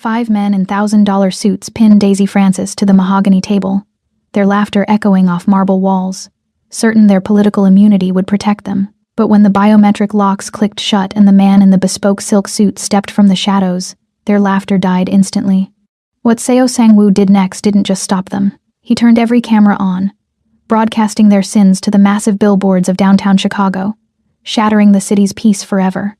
5 men in $1,000 suits pinned Daisy Francis to the mahogany table, their laughter echoing off marble walls, certain their political immunity would protect them. But when the biometric locks clicked shut and the man in the bespoke silk suit stepped from the shadows, their laughter died instantly. What Seo Sang-woo did next didn't just stop them. He turned every camera on, broadcasting their sins to the massive billboards of downtown Chicago, shattering the city's peace forever.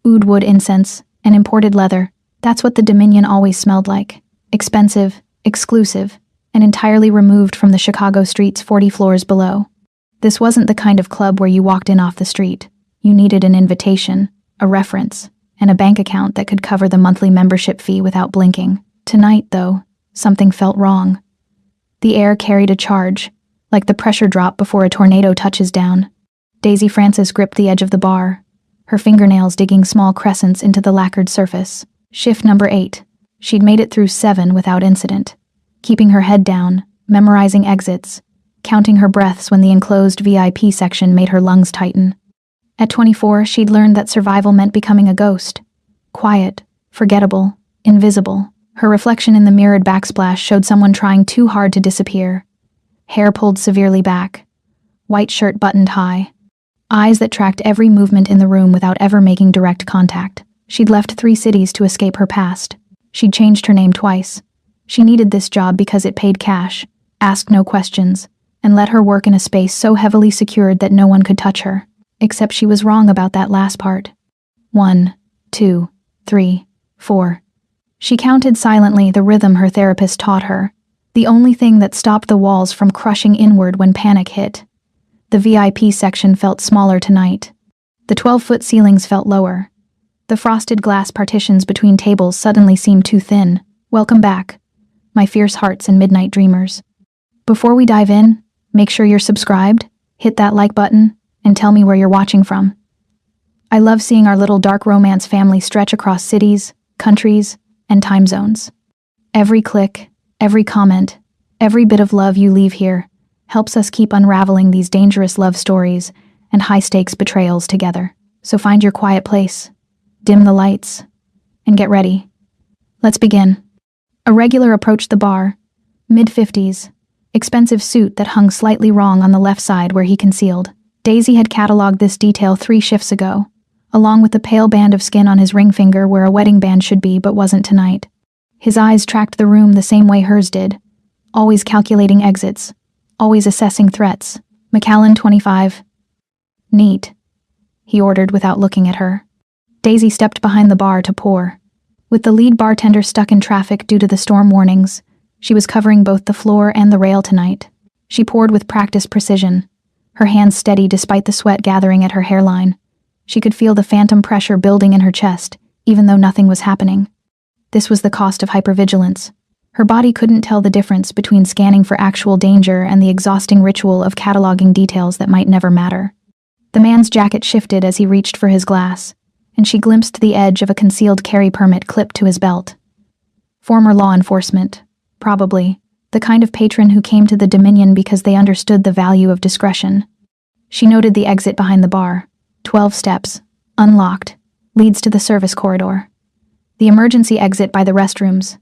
Oud wood incense and imported leather, that's what the Dominion always smelled like. Expensive, exclusive, and entirely removed from the Chicago streets 40 floors below. This wasn't the kind of club where you walked in off the street. You needed an invitation, a reference, and a bank account that could cover the monthly membership fee without blinking. Tonight, though, something felt wrong. The air carried a charge, like the pressure drop before a tornado touches down. Daisy Francis gripped the edge of the bar, her fingernails digging small crescents into the lacquered surface. Shift number 8. She'd made it through 7 without incident, keeping her head down, memorizing exits, counting her breaths when the enclosed VIP section made her lungs tighten. At 24, she'd learned that survival meant becoming a ghost. Quiet, forgettable, invisible. Her reflection in the mirrored backsplash showed someone trying too hard to disappear. Hair pulled severely back, white shirt buttoned high, eyes that tracked every movement in the room without ever making direct contact. She'd left 3 cities to escape her past. She'd changed her name twice. She needed this job because it paid cash, asked no questions, and let her work in a space so heavily secured that no one could touch her. Except she was wrong about that last part. 1, 2, 3, 4. She counted silently, the rhythm her therapist taught her, the only thing that stopped the walls from crushing inward when panic hit. The VIP section felt smaller tonight. The 12-foot ceilings felt lower. The frosted glass partitions between tables suddenly seemed too thin. Welcome back, my fierce hearts and midnight dreamers. Before we dive in, make sure you're subscribed, hit that like button, and tell me where you're watching from. I love seeing our little dark romance family stretch across cities, countries, and time zones. Every click, every comment, every bit of love you leave here helps us keep unraveling these dangerous love stories and high-stakes betrayals together. So find your quiet place, dim the lights, and get ready. Let's begin. A regular approached the bar, mid-50s, expensive suit that hung slightly wrong on the left side where he concealed. Daisy had cataloged this detail 3 shifts ago, along with the pale band of skin on his ring finger where a wedding band should be but wasn't tonight. His eyes tracked the room the same way hers did, always calculating exits, always assessing threats. McAllen, 25. Neat, he ordered without looking at her. Daisy stepped behind the bar to pour. With the lead bartender stuck in traffic due to the storm warnings, she was covering both the floor and the rail tonight. She poured with practiced precision, her hands steady despite the sweat gathering at her hairline. She could feel the phantom pressure building in her chest, even though nothing was happening. This was the cost of hypervigilance. Her body couldn't tell the difference between scanning for actual danger and the exhausting ritual of cataloging details that might never matter. The man's jacket shifted as he reached for his glass, and she glimpsed the edge of a concealed carry permit clipped to his belt. Former law enforcement, probably, the kind of patron who came to the Dominion because they understood the value of discretion. She noted the exit behind the bar. 12 steps, unlocked, leads to the service corridor. The emergency exit by the restrooms.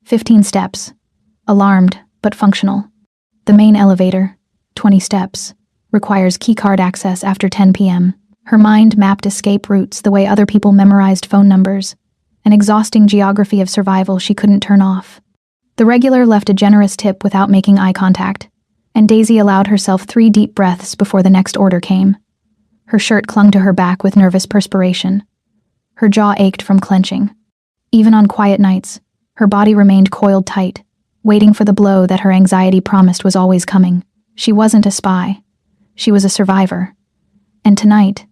15 steps, alarmed but functional. The main elevator, 20 steps, requires keycard access after 10 p.m. Her mind mapped escape routes the way other people memorized phone numbers, an exhausting geography of survival she couldn't turn off. The regular left a generous tip without making eye contact, and Daisy allowed herself 3 deep breaths before the next order came. Her shirt clung to her back with nervous perspiration. Her jaw ached from clenching. Even on quiet nights, her body remained coiled tight, waiting for the blow that her anxiety promised was always coming. She wasn't a spy. She was a survivor. And tonight,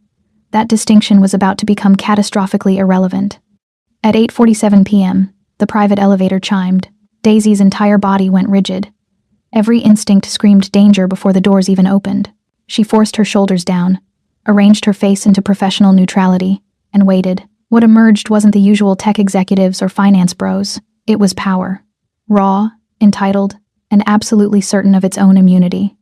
that distinction was about to become catastrophically irrelevant. At 8:47 p.m., the private elevator chimed. Daisy's entire body went rigid. Every instinct screamed danger before the doors even opened. She forced her shoulders down, arranged her face into professional neutrality, and waited. What emerged wasn't the usual tech executives or finance bros. It was power. Raw, entitled, and absolutely certain of its own immunity.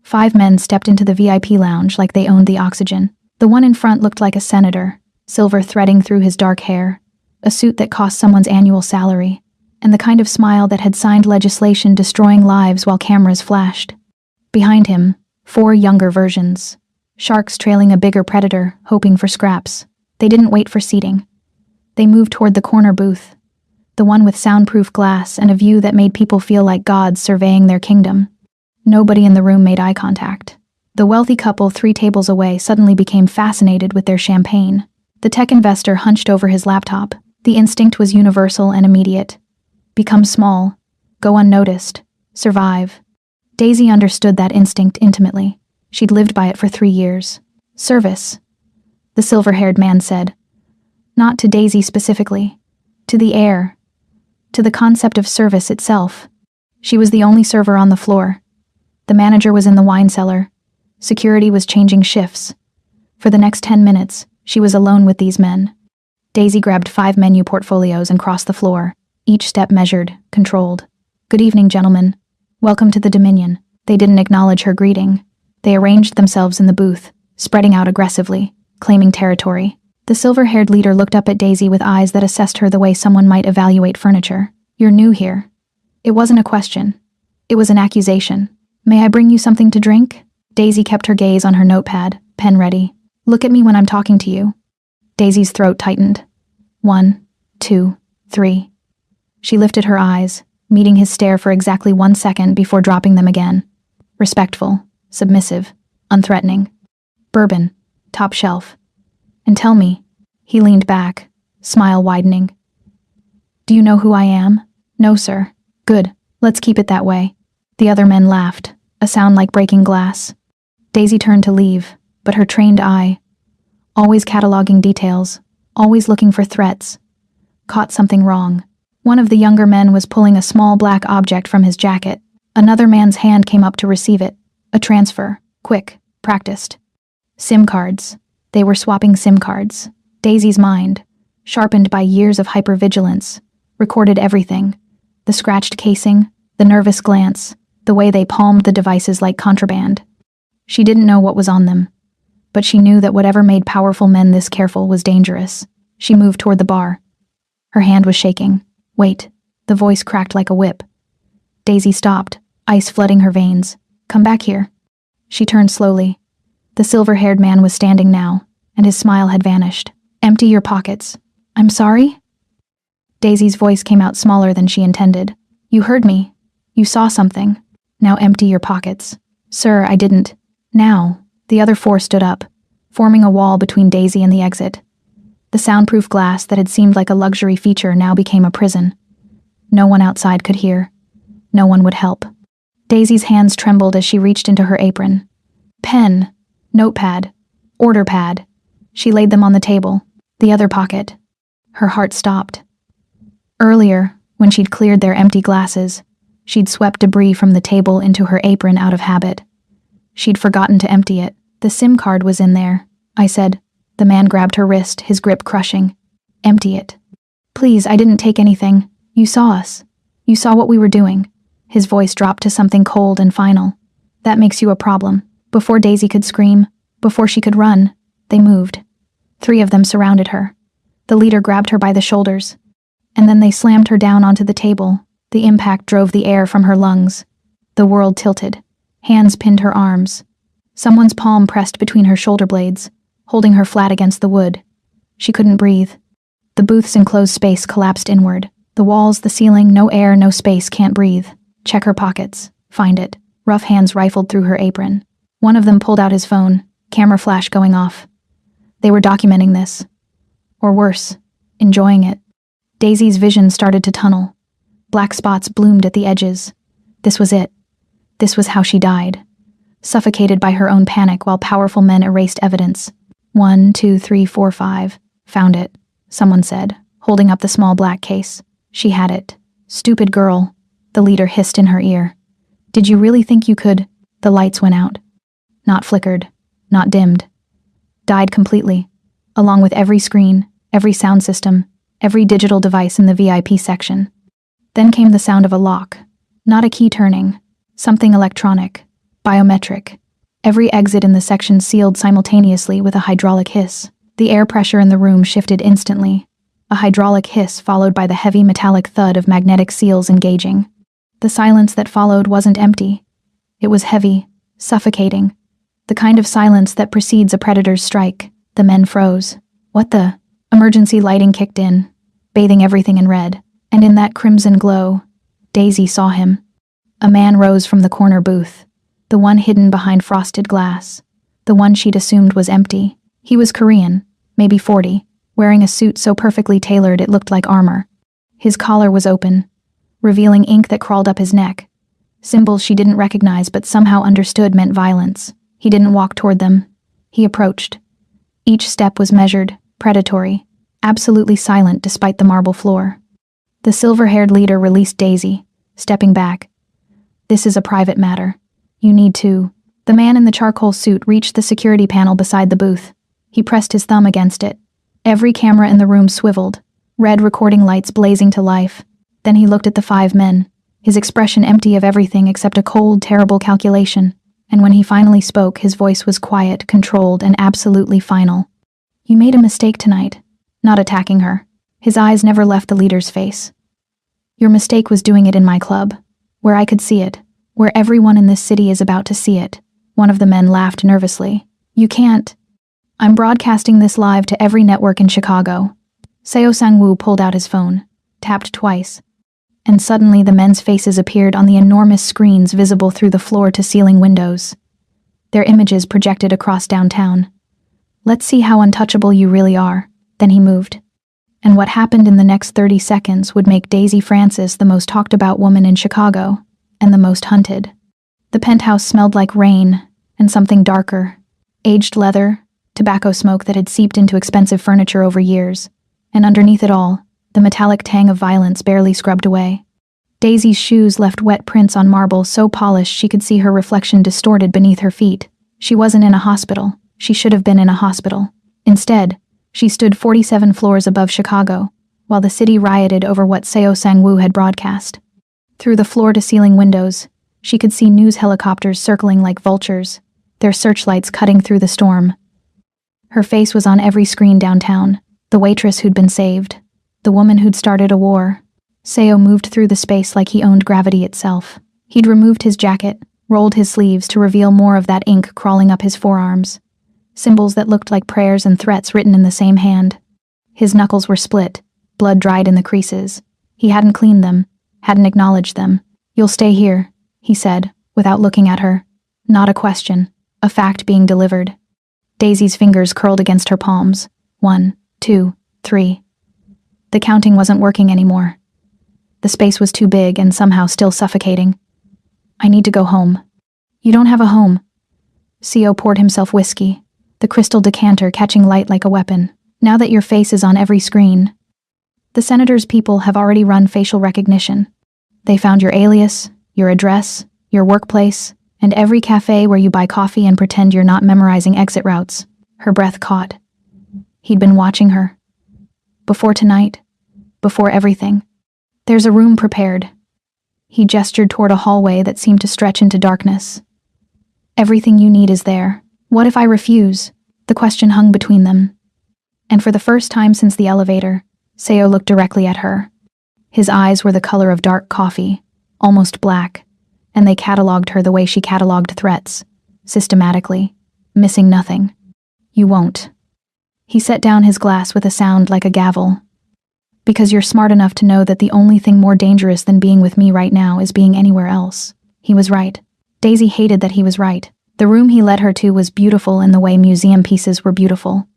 5 men stepped into the VIP lounge like they owned the oxygen. The one in front looked like a senator, silver threading through his dark hair, a suit that cost someone's annual salary, and the kind of smile that had signed legislation destroying lives while cameras flashed. Behind him, 4 younger versions. Sharks trailing a bigger predator, hoping for scraps. They didn't wait for seating. They moved toward the corner booth, the one with soundproof glass and a view that made people feel like gods surveying their kingdom. Nobody in the room made eye contact. The wealthy couple 3 tables away suddenly became fascinated with their champagne. The tech investor hunched over his laptop. The instinct was universal and immediate. Become small. Go unnoticed. Survive. Daisy understood that instinct intimately. She'd lived by it for 3 years. Service, the silver-haired man said. Not to Daisy specifically. To the air. To the concept of service itself. She was the only server on the floor. The manager was in the wine cellar. Security was changing shifts. For the next 10 minutes, she was alone with these men. Daisy grabbed 5 menu portfolios and crossed the floor, each step measured, controlled. Good evening, gentlemen. Welcome to the Dominion. They didn't acknowledge her greeting. They arranged themselves in the booth, spreading out aggressively, claiming territory. The silver-haired leader looked up at Daisy with eyes that assessed her the way someone might evaluate furniture. You're new here. It wasn't a question. It was an accusation. May I bring you something to drink? Daisy kept her gaze on her notepad, pen ready. Look at me when I'm talking to you. Daisy's throat tightened. 1, 2, 3. She lifted her eyes, meeting his stare for exactly 1 second before dropping them again. Respectful, submissive, unthreatening. Bourbon, top shelf. And tell me, he leaned back, smile widening. Do you know who I am? No, sir. Good, let's keep it that way. The other men laughed, a sound like breaking glass. Daisy turned to leave, but her trained eye, always cataloging details, always looking for threats, caught something wrong. One of the younger men was pulling a small black object from his jacket. Another man's hand came up to receive it. A transfer. Quick. Practiced. SIM cards. They were swapping SIM cards. Daisy's mind, sharpened by years of hypervigilance, recorded everything. The scratched casing, the nervous glance, the way they palmed the devices like contraband. She didn't know what was on them, but she knew that whatever made powerful men this careful was dangerous. She moved toward the bar. Her hand was shaking. Wait, the voice cracked like a whip. Daisy stopped, ice flooding her veins. Come back here. She turned slowly. The silver-haired man was standing now, and his smile had vanished. Empty your pockets. I'm sorry? Daisy's voice came out smaller than she intended. You heard me. You saw something. Now empty your pockets. Sir, I didn't. Now, the other 4 stood up, forming a wall between Daisy and the exit. The soundproof glass that had seemed like a luxury feature now became a prison. No one outside could hear. No one would help. Daisy's hands trembled as she reached into her apron. Pen, notepad, order pad. She laid them on the table. The other pocket. Her heart stopped. Earlier, when she'd cleared their empty glasses, she'd swept debris from the table into her apron out of habit. She'd forgotten to empty it. The SIM card was in there, I said. The man grabbed her wrist, his grip crushing. Empty it. Please, I didn't take anything. You saw us. You saw what we were doing. His voice dropped to something cold and final. That makes you a problem. Before Daisy could scream, before she could run, they moved. 3 of them surrounded her. The leader grabbed her by the shoulders, and then they slammed her down onto the table. The impact drove the air from her lungs. The world tilted. Hands pinned her arms. Someone's palm pressed between her shoulder blades, holding her flat against the wood. She couldn't breathe. The booth's enclosed space collapsed inward. The walls, the ceiling, no air, no space, can't breathe. Check her pockets. Find it. Rough hands rifled through her apron. One of them pulled out his phone, camera flash going off. They were documenting this. Or worse, enjoying it. Daisy's vision started to tunnel. Black spots bloomed at the edges. This was it. This was how she died. Suffocated by her own panic while powerful men erased evidence. 1, 2, 3, 4, 5. Found it, someone said, holding up the small black case. She had it. Stupid girl, the leader hissed in her ear. Did you really think you could? The lights went out. Not flickered, not dimmed. Died completely, along with every screen, every sound system, every digital device in the VIP section. Then came the sound of a lock. Not a key turning, something electronic, biometric. Every exit in the section sealed simultaneously with a hydraulic hiss. The air pressure in the room shifted instantly. a hydraulic hiss followed by the heavy metallic thud of magnetic seals engaging. The silence that followed wasn't empty. It was heavy, suffocating. The kind of silence that precedes a predator's strike. The men froze. What the? Emergency lighting kicked in, bathing everything in red. And in that crimson glow, Daisy saw him. A man rose from the corner booth, the one hidden behind frosted glass, the one she'd assumed was empty. He was Korean, maybe 40, wearing a suit so perfectly tailored it looked like armor. His collar was open, revealing ink that crawled up his neck. Symbols she didn't recognize but somehow understood meant violence. He didn't walk toward them. He approached. Each step was measured, predatory, absolutely silent despite the marble floor. The silver-haired leader released Daisy, stepping back. This is a private matter. You need to. The man in the charcoal suit reached the security panel beside the booth. He pressed his thumb against it. Every camera in the room swiveled, red recording lights blazing to life. Then he looked at the 5 men, his expression empty of everything except a cold, terrible calculation. And when he finally spoke, his voice was quiet, controlled, and absolutely final. You made a mistake tonight, not attacking her. His eyes never left the leader's face. Your mistake was doing it in my club, where I could see it, where everyone in this city is about to see it. One of the men laughed nervously. You can't. I'm broadcasting this live to every network in Chicago. Seo Sang-woo pulled out his phone, tapped twice, and suddenly the men's faces appeared on the enormous screens visible through the floor-to-ceiling windows. Their images projected across downtown. Let's see how untouchable you really are. Then he moved. And what happened in the next 30 seconds would make Daisy Francis the most talked-about woman in Chicago, and the most hunted. The penthouse smelled like rain, and something darker. Aged leather, tobacco smoke that had seeped into expensive furniture over years. And underneath it all, the metallic tang of violence barely scrubbed away. Daisy's shoes left wet prints on marble so polished she could see her reflection distorted beneath her feet. She wasn't in a hospital. She should have been in a hospital. Instead, she stood 47 floors above Chicago, while the city rioted over what Seo Sang-woo had broadcast. Through the floor-to-ceiling windows, she could see news helicopters circling like vultures, their searchlights cutting through the storm. Her face was on every screen downtown, the waitress who'd been saved, the woman who'd started a war. Seo moved through the space like he owned gravity itself. He'd removed his jacket, rolled his sleeves to reveal more of that ink crawling up his forearms. Symbols that looked like prayers and threats written in the same hand. His knuckles were split, blood dried in the creases. He hadn't cleaned them, hadn't acknowledged them. You'll stay here, he said, without looking at her. Not a question, a fact being delivered. Daisy's fingers curled against her palms. 1, 2, 3. The counting wasn't working anymore. The space was too big and somehow still suffocating. I need to go home. You don't have a home. Seo poured himself whiskey, the crystal decanter catching light like a weapon. Now that your face is on every screen. The senator's people have already run facial recognition. They found your alias, your address, your workplace, and every cafe where you buy coffee and pretend you're not memorizing exit routes. Her breath caught. He'd been watching her. Before tonight. Before everything. There's a room prepared. He gestured toward a hallway that seemed to stretch into darkness. Everything you need is there. What if I refuse? The question hung between them. And for the first time since the elevator, Seo looked directly at her. His eyes were the color of dark coffee, almost black, and they catalogued her the way she catalogued threats, systematically, missing nothing. You won't. He set down his glass with a sound like a gavel. Because you're smart enough to know that the only thing more dangerous than being with me right now is being anywhere else. He was right. Daisy hated that he was right. The room he led her to was beautiful in the way museum pieces were beautiful.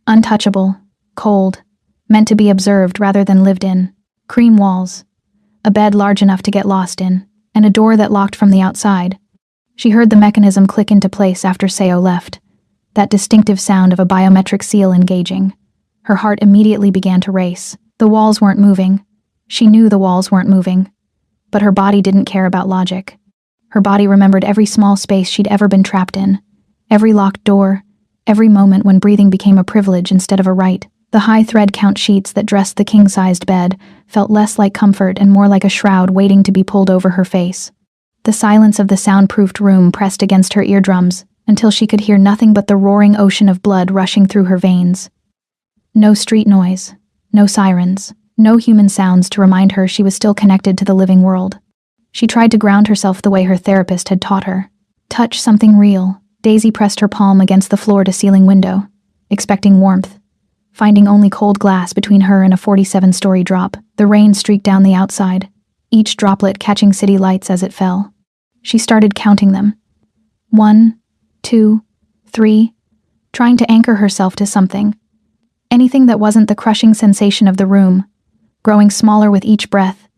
Untouchable, cold, meant to be observed rather than lived in. Cream walls, a bed large enough to get lost in, and a door that locked from the outside. She heard the mechanism click into place after Seo left, that distinctive sound of a biometric seal engaging. Her heart immediately began to race. The walls weren't moving. She knew the walls weren't moving. But her body didn't care about logic. Her body remembered every small space she'd ever been trapped in, every locked door, every moment when breathing became a privilege instead of a right. The high thread count sheets that dressed the king-sized bed felt less like comfort and more like a shroud waiting to be pulled over her face. The silence of the soundproofed room pressed against her eardrums until she could hear nothing but the roaring ocean of blood rushing through her veins. No street noise, No sirens, no human sounds to remind her she was still connected to the living world. She tried to ground herself the way her therapist had taught her. Touch something real. Daisy pressed her palm against the floor-to-ceiling window, expecting warmth. Finding only cold glass between her and a 47-story drop, the rain streaked down the outside, each droplet catching city lights as it fell. She started counting them. 1, 2, 3, trying to anchor herself to something. Anything that wasn't the crushing sensation of the room, growing smaller with each breath.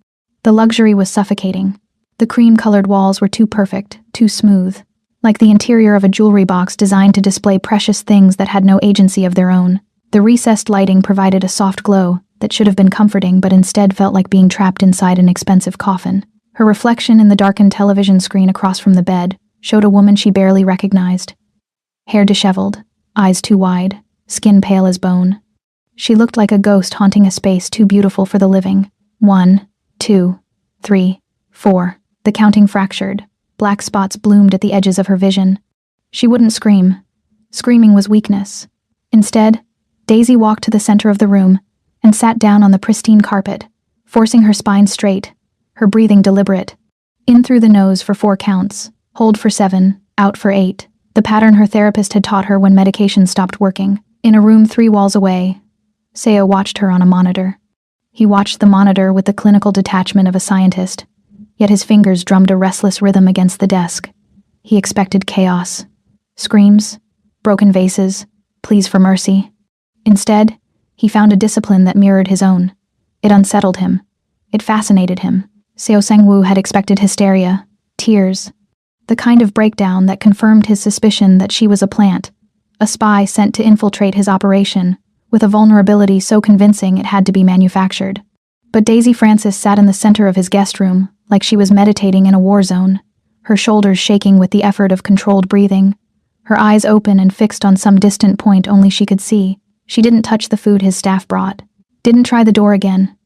The luxury was suffocating. The cream-colored walls were too perfect, too smooth, like the interior of a jewelry box designed to display precious things that had no agency of their own. The recessed lighting provided a soft glow that should have been comforting but instead felt like being trapped inside an expensive coffin. Her reflection in the darkened television screen across from the bed showed a woman she barely recognized. Hair disheveled, eyes too wide, skin pale as bone. She looked like a ghost haunting a space too beautiful for the living. 1, 2, 3, 4. The counting fractured. Black spots bloomed at the edges of her vision. She wouldn't scream. Screaming was weakness. Instead, Daisy walked to the center of the room and sat down on the pristine carpet, forcing her spine straight, her breathing deliberate. In through the nose for 4 counts, hold for 7, out for 8, the pattern her therapist had taught her when medication stopped working. In a room 3 walls away, Seo watched her on a monitor. He watched the monitor with the clinical detachment of a scientist, yet his fingers drummed a restless rhythm against the desk. He expected chaos. Screams, broken vases, pleas for mercy. Instead, he found a discipline that mirrored his own. It unsettled him. It fascinated him. Seo Sang-woo had expected hysteria, tears, the kind of breakdown that confirmed his suspicion that she was a plant, a spy sent to infiltrate his operation, with a vulnerability so convincing it had to be manufactured. But Daisy Francis sat in the center of his guest room, like she was meditating in a war zone, her shoulders shaking with the effort of controlled breathing, her eyes open and fixed on some distant point only she could see. She didn't touch the food his staff brought, didn't try the door again,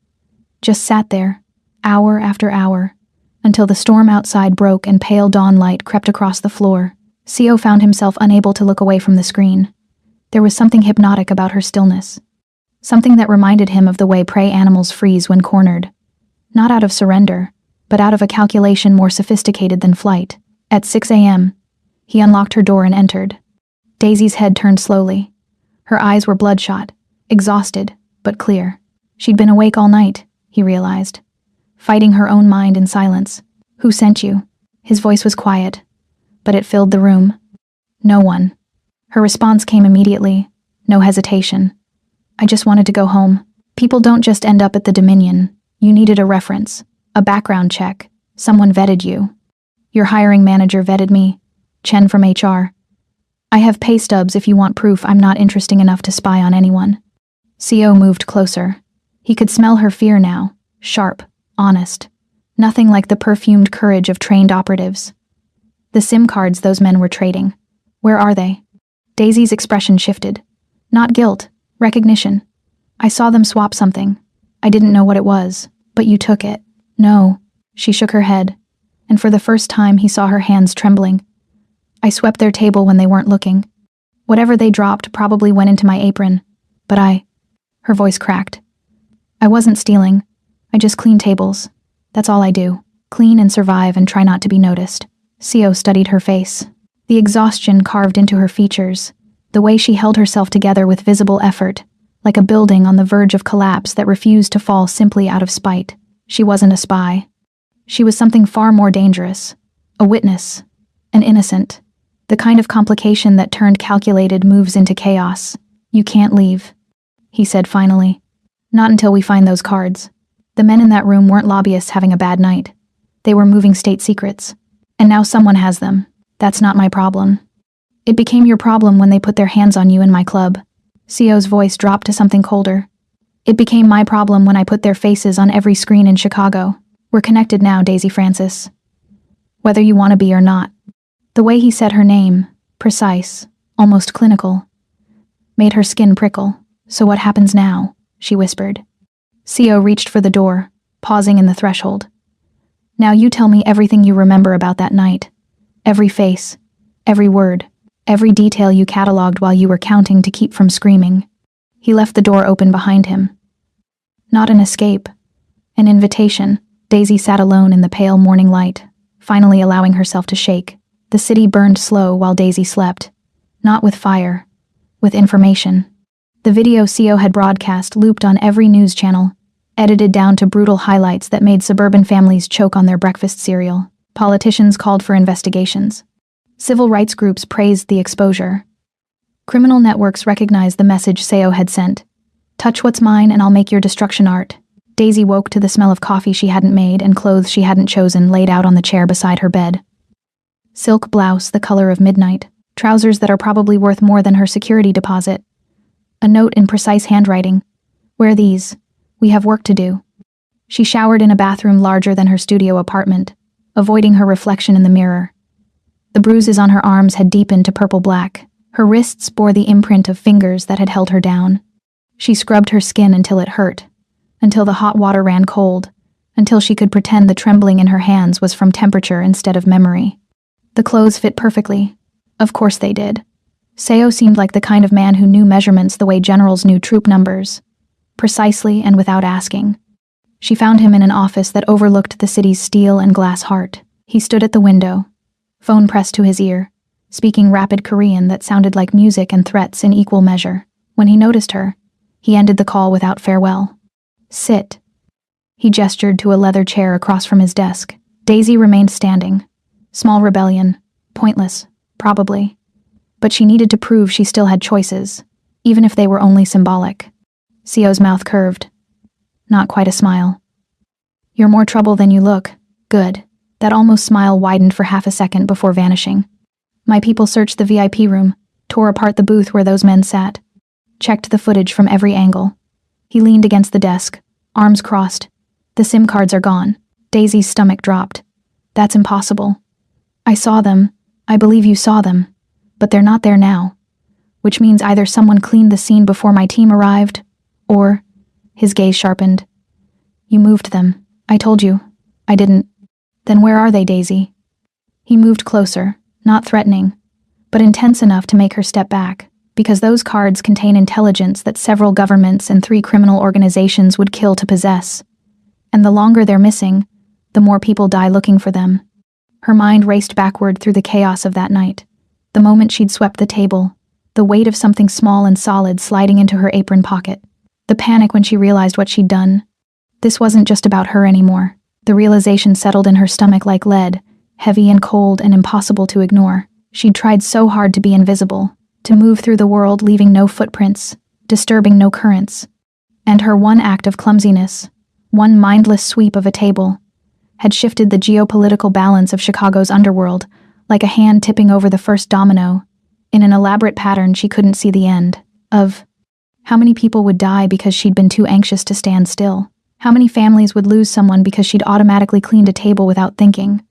just sat there, hour after hour, until the storm outside broke and pale dawn light crept across the floor. Seo found himself unable to look away from the screen. There was something hypnotic about her stillness, something that reminded him of the way prey animals freeze when cornered, not out of surrender, but out of a calculation more sophisticated than flight. At 6 a.m., he unlocked her door and entered. Daisy's head turned slowly. Her eyes were bloodshot, exhausted, but clear. She'd been awake all night, he realized, fighting her own mind in silence. Who sent you? His voice was quiet, but it filled the room. No one. Her response came immediately, no hesitation. I just wanted to go home. People don't just end up at the Dominion. You needed a reference, a background check. Someone vetted you. Your hiring manager vetted me. Chen from HR. I have pay stubs if you want proof I'm not interesting enough to spy on anyone. Seo moved closer. He could smell her fear now, sharp, honest. Nothing like the perfumed courage of trained operatives. The SIM cards those men were trading. Where are they? Daisy's expression shifted. Not guilt, recognition. I saw them swap something. I didn't know what it was, but you took it. No. She shook her head, and for the first time he saw her hands trembling. I swept their table when they weren't looking. Whatever they dropped probably went into my apron, but her voice cracked. I wasn't stealing. I just clean tables. That's all I do. Clean and survive and try not to be noticed. Seo studied her face. The exhaustion carved into her features, the way she held herself together with visible effort, like a building on the verge of collapse that refused to fall simply out of spite. She wasn't a spy. She was something far more dangerous. A witness. An innocent. The kind of complication that turned calculated moves into chaos. You can't leave, he said finally. Not until we find those cards. The men in that room weren't lobbyists having a bad night. They were moving state secrets. And now someone has them. That's not my problem. It became your problem when they put their hands on you in my club. Seo's voice dropped to something colder. It became my problem when I put their faces on every screen in Chicago. We're connected now, Daisy Francis. Whether you want to be or not. The way he said her name, precise, almost clinical, made her skin prickle. So what happens now? She whispered. Seo reached for the door, pausing in the threshold. Now you tell me everything you remember about that night. Every face, every word, every detail you cataloged while you were counting to keep from screaming. He left the door open behind him. Not an escape. An invitation. Daisy sat alone in the pale morning light, finally allowing herself to shake. The city burned slow while Daisy slept. Not with fire. With information. The video CO had broadcast looped on every news channel, edited down to brutal highlights that made suburban families choke on their breakfast cereal. Politicians called for investigations. Civil rights groups praised the exposure. Criminal networks recognized the message CO had sent. Touch what's mine and I'll make your destruction art. Daisy woke to the smell of coffee she hadn't made and clothes she hadn't chosen laid out on the chair beside her bed. Silk blouse the color of midnight, trousers that are probably worth more than her security deposit. A note in precise handwriting. Wear these. We have work to do. She showered in a bathroom larger than her studio apartment, avoiding her reflection in the mirror. The bruises on her arms had deepened to purple-black. Her wrists bore the imprint of fingers that had held her down. She scrubbed her skin until it hurt, until the hot water ran cold, until she could pretend the trembling in her hands was from temperature instead of memory. The clothes fit perfectly. Of course they did. Seo seemed like the kind of man who knew measurements the way generals knew troop numbers, precisely and without asking. She found him in an office that overlooked the city's steel and glass heart. He stood at the window, phone pressed to his ear, speaking rapid Korean that sounded like music and threats in equal measure. When he noticed her, he ended the call without farewell. Sit. He gestured to a leather chair across from his desk. Daisy remained standing. Small rebellion. Pointless, probably. But she needed to prove she still had choices, even if they were only symbolic. Seo's mouth curved. Not quite a smile. You're more trouble than you look. Good. That almost smile widened for half a second before vanishing. My people searched the VIP room, tore apart the booth where those men sat, checked the footage from every angle. He leaned against the desk, arms crossed. The SIM cards are gone. Daisy's stomach dropped. That's impossible. I saw them. I believe you saw them. But they're not there now. Which means either someone cleaned the scene before my team arrived, or... His gaze sharpened. You moved them. I told you. I didn't. Then where are they, Daisy? He moved closer, not threatening, but intense enough to make her step back, because those cards contain intelligence that several governments and 3 criminal organizations would kill to possess. And the longer they're missing, the more people die looking for them. Her mind raced backward through the chaos of that night. The moment she'd swept the table, the weight of something small and solid sliding into her apron pocket. The panic when she realized what she'd done. This wasn't just about her anymore. The realization settled in her stomach like lead, heavy and cold and impossible to ignore. She'd tried so hard to be invisible, to move through the world leaving no footprints, disturbing no currents. And her one act of clumsiness, one mindless sweep of a table, had shifted the geopolitical balance of Chicago's underworld, like a hand tipping over the first domino, in an elaborate pattern she couldn't see the end of. How many people would die because she'd been too anxious to stand still? How many families would lose someone because she'd automatically cleaned a table without thinking?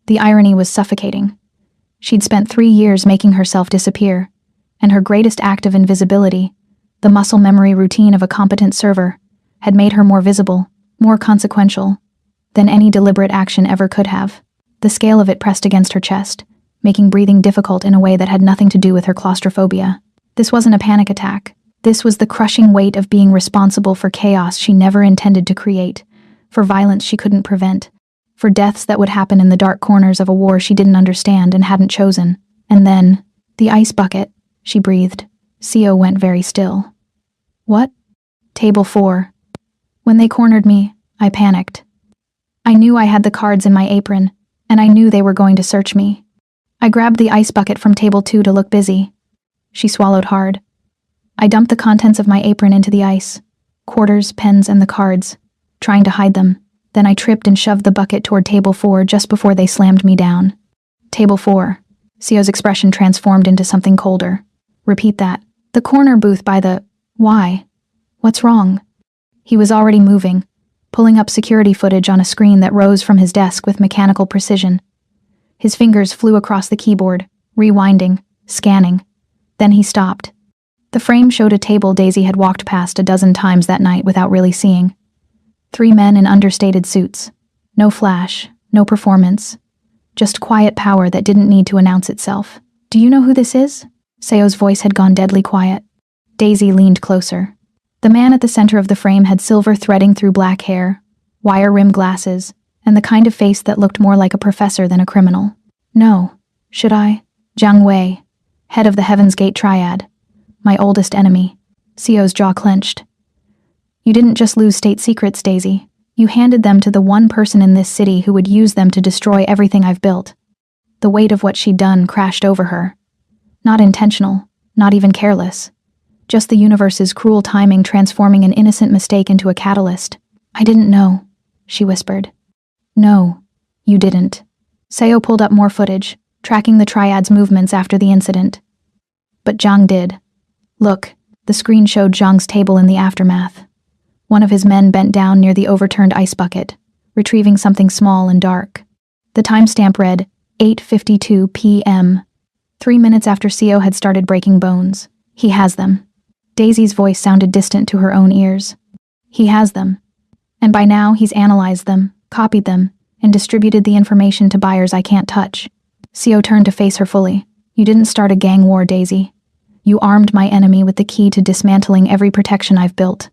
The irony was suffocating. She'd spent 3 years making herself disappear, and her greatest act of invisibility, the muscle memory routine of a competent server, had made her more visible, more consequential, than any deliberate action ever could have. The scale of it pressed against her chest, making breathing difficult in a way that had nothing to do with her claustrophobia. This wasn't a panic attack. This was the crushing weight of being responsible for chaos she never intended to create, for violence she couldn't prevent, for deaths that would happen in the dark corners of a war she didn't understand and hadn't chosen. And then, the ice bucket, she breathed. CO went very still. What? Table 4. When they cornered me, I panicked. I knew I had the cards in my apron, and I knew they were going to search me. I grabbed the ice bucket from table 2 to look busy. She swallowed hard. I dumped the contents of my apron into the ice, quarters, pens, and the cards, trying to hide them. Then I tripped and shoved the bucket toward table 4 just before they slammed me down. Table 4. Sio's expression transformed into something colder. Repeat that. The corner booth by the... Why? What's wrong? He was already moving, pulling up security footage on a screen that rose from his desk with mechanical precision. His fingers flew across the keyboard, rewinding, scanning. Then he stopped. The frame showed a table Daisy had walked past a dozen times that night without really seeing. 3 men in understated suits. No flash, no performance. Just quiet power that didn't need to announce itself. Do you know who this is? Seo's voice had gone deadly quiet. Daisy leaned closer. The man at the center of the frame had silver threading through black hair, wire-rimmed glasses, and the kind of face that looked more like a professor than a criminal. No. Should I? Jiang Wei, head of the Heaven's Gate Triad. My oldest enemy. Sio's jaw clenched. You didn't just lose state secrets, Daisy. You handed them to the one person in this city who would use them to destroy everything I've built. The weight of what she'd done crashed over her. Not intentional, not even careless. Just the universe's cruel timing transforming an innocent mistake into a catalyst. I didn't know, she whispered. No, you didn't. Seo pulled up more footage, tracking the Triad's movements after the incident. But Zhang did. Look, the screen showed Zhang's table in the aftermath. One of his men bent down near the overturned ice bucket, retrieving something small and dark. The timestamp read, 8:52 p.m. 3 minutes after Seo had started breaking bones. He has them. Daisy's voice sounded distant to her own ears. He has them. And by now he's analyzed them, copied them, and distributed the information to buyers I can't touch. Seo turned to face her fully. You didn't start a gang war, Daisy. You armed my enemy with the key to dismantling every protection I've built.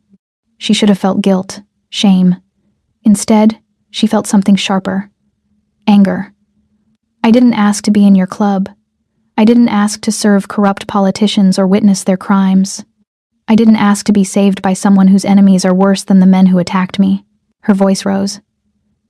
She should have felt guilt, shame. Instead, she felt something sharper. Anger. I didn't ask to be in your club. I didn't ask to serve corrupt politicians or witness their crimes. I didn't ask to be saved by someone whose enemies are worse than the men who attacked me. Her voice rose.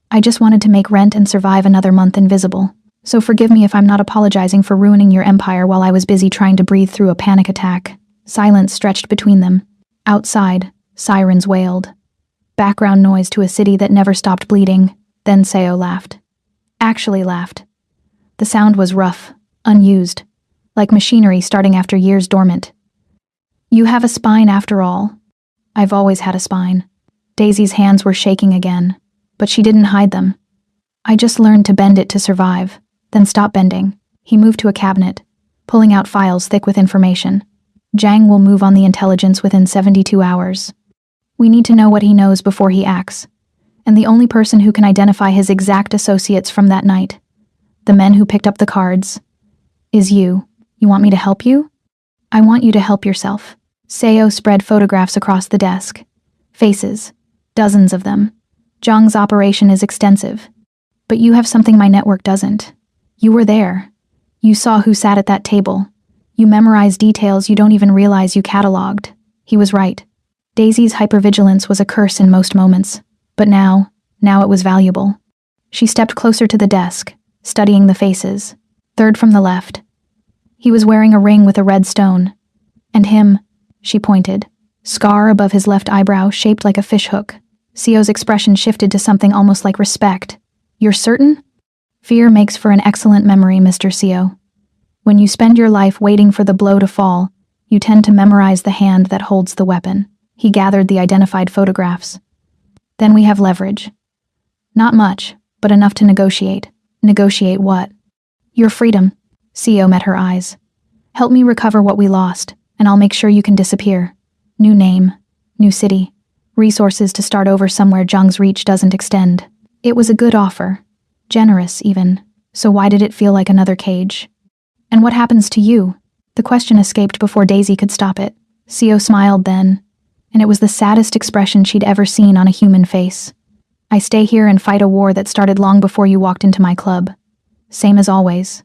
I just wanted to make rent and survive another month invisible. So forgive me if I'm not apologizing for ruining your empire while I was busy trying to breathe through a panic attack. Silence stretched between them. Outside, sirens wailed. Background noise to a city that never stopped bleeding. Then Seo laughed. Actually laughed. The sound was rough, unused, like machinery starting after years dormant. You have a spine after all. I've always had a spine. Daisy's hands were shaking again, but she didn't hide them. I just learned to bend it to survive, then stop bending. He moved to a cabinet, pulling out files thick with information. Zhang will move on the intelligence within 72 hours. We need to know what he knows before he acts, and the only person who can identify his exact associates from that night, the men who picked up the cards, is you. You want me to help you? I want you to help yourself. Seo spread photographs across the desk. Faces. Dozens of them. Zhang's operation is extensive. But you have something my network doesn't. You were there. You saw who sat at that table. You memorized details you don't even realize you cataloged. He was right. Daisy's hypervigilance was a curse in most moments. But now it was valuable. She stepped closer to the desk, studying the faces. Third from the left. He was wearing a ring with a red stone. And him, she pointed. Scar above his left eyebrow shaped like a fishhook. Seo's expression shifted to something almost like respect. You're certain? Fear makes for an excellent memory, Mr. Seo. When you spend your life waiting for the blow to fall, you tend to memorize the hand that holds the weapon. He gathered the identified photographs. Then we have leverage. Not much, but enough to negotiate. Negotiate what? Your freedom. Seo met her eyes. Help me recover what we lost, and I'll make sure you can disappear. New name, new city, resources to start over somewhere Zhang's reach doesn't extend. It was a good offer. Generous, even. So why did it feel like another cage? And what happens to you? The question escaped before Daisy could stop it. Seo smiled then, and it was the saddest expression she'd ever seen on a human face. I stay here and fight a war that started long before you walked into my club. Same as always.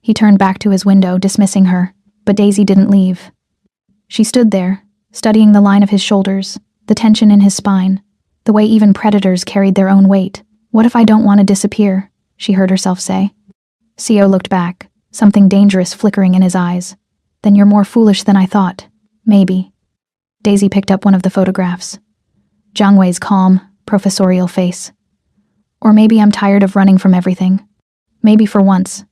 He turned back to his window, dismissing her, but Daisy didn't leave. She stood there, studying the line of his shoulders, the tension in his spine, the way even predators carried their own weight. What if I don't want to disappear? She heard herself say. Seo looked back, something dangerous flickering in his eyes. Then you're more foolish than I thought. Maybe. Daisy picked up one of the photographs. Jiang Wei's calm, professorial face. Or maybe I'm tired of running from everything. Maybe for once.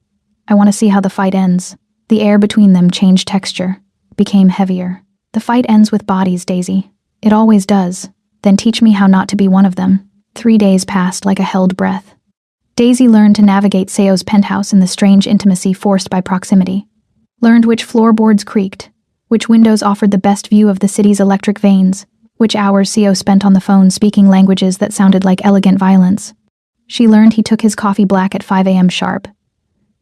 I want to see how the fight ends. The air between them changed texture, became heavier. The fight ends with bodies, Daisy. It always does. Then teach me how not to be one of them. 3 days passed like a held breath. Daisy learned to navigate Seo's penthouse in the strange intimacy forced by proximity. Learned which floorboards creaked, which windows offered the best view of the city's electric veins, which hours Seo spent on the phone speaking languages that sounded like elegant violence. She learned he took his coffee black at 5 a.m. sharp,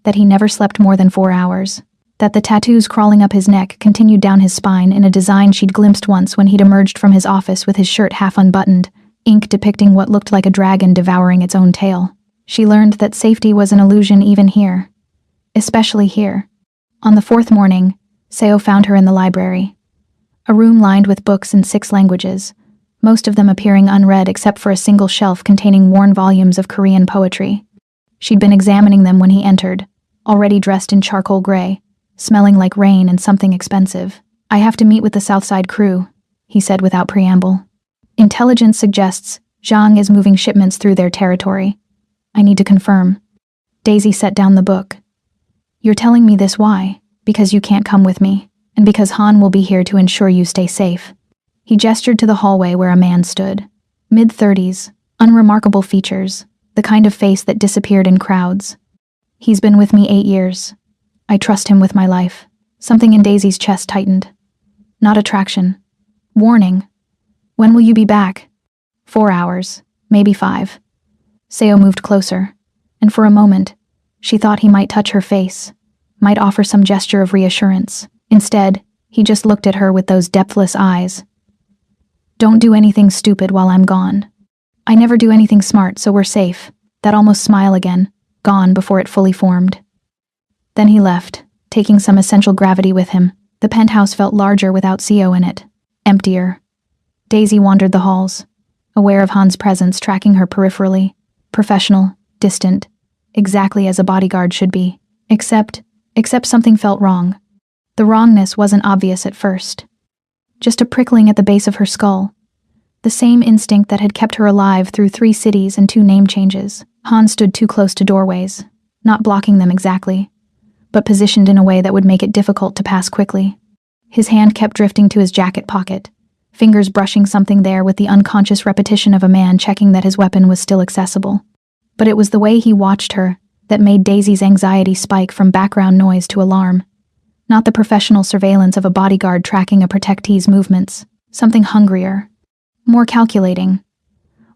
that he never slept more than 4 hours. that the tattoos crawling up his neck continued down his spine in a design she'd glimpsed once when he'd emerged from his office with his shirt half unbuttoned, ink depicting what looked like a dragon devouring its own tail. She learned that safety was an illusion even here. Especially here. On the fourth morning, Seo found her in the library. A room lined with books in 6 languages, most of them appearing unread except for a single shelf containing worn volumes of Korean poetry. She'd been examining them when he entered, already dressed in charcoal gray, smelling like rain and something expensive. "I have to meet with the Southside crew," he said without preamble. "Intelligence suggests Zhang is moving shipments through their territory. I need to confirm." Daisy set down the book. "You're telling me this why? Because you can't come with me, and because Han will be here to ensure you stay safe." He gestured to the hallway where a man stood. Mid-30s, unremarkable features, the kind of face that disappeared in crowds. "He's been with me 8 years. I trust him with my life." Something in Daisy's chest tightened. Not attraction. Warning. "When will you be back?" 4 hours, maybe 5. Seo moved closer, and for a moment, she thought he might touch her face, might offer some gesture of reassurance. Instead, he just looked at her with those depthless eyes. "Don't do anything stupid while I'm gone." "I never do anything smart, so we're safe." That almost smile again, gone before it fully formed. Then he left, taking some essential gravity with him. The penthouse felt larger without Seo in it, emptier. Daisy wandered the halls, aware of Han's presence tracking her peripherally, professional, distant, exactly as a bodyguard should be. Except something felt wrong. The wrongness wasn't obvious at first. Just a prickling at the base of her skull. The same instinct that had kept her alive through 3 cities and 2 name changes. Han stood too close to doorways, not blocking them exactly, but positioned in a way that would make it difficult to pass quickly. His hand kept drifting to his jacket pocket, fingers brushing something there with the unconscious repetition of a man checking that his weapon was still accessible. But it was the way he watched her that made Daisy's anxiety spike from background noise to alarm. Not the professional surveillance of a bodyguard tracking a protectee's movements, something hungrier, more calculating.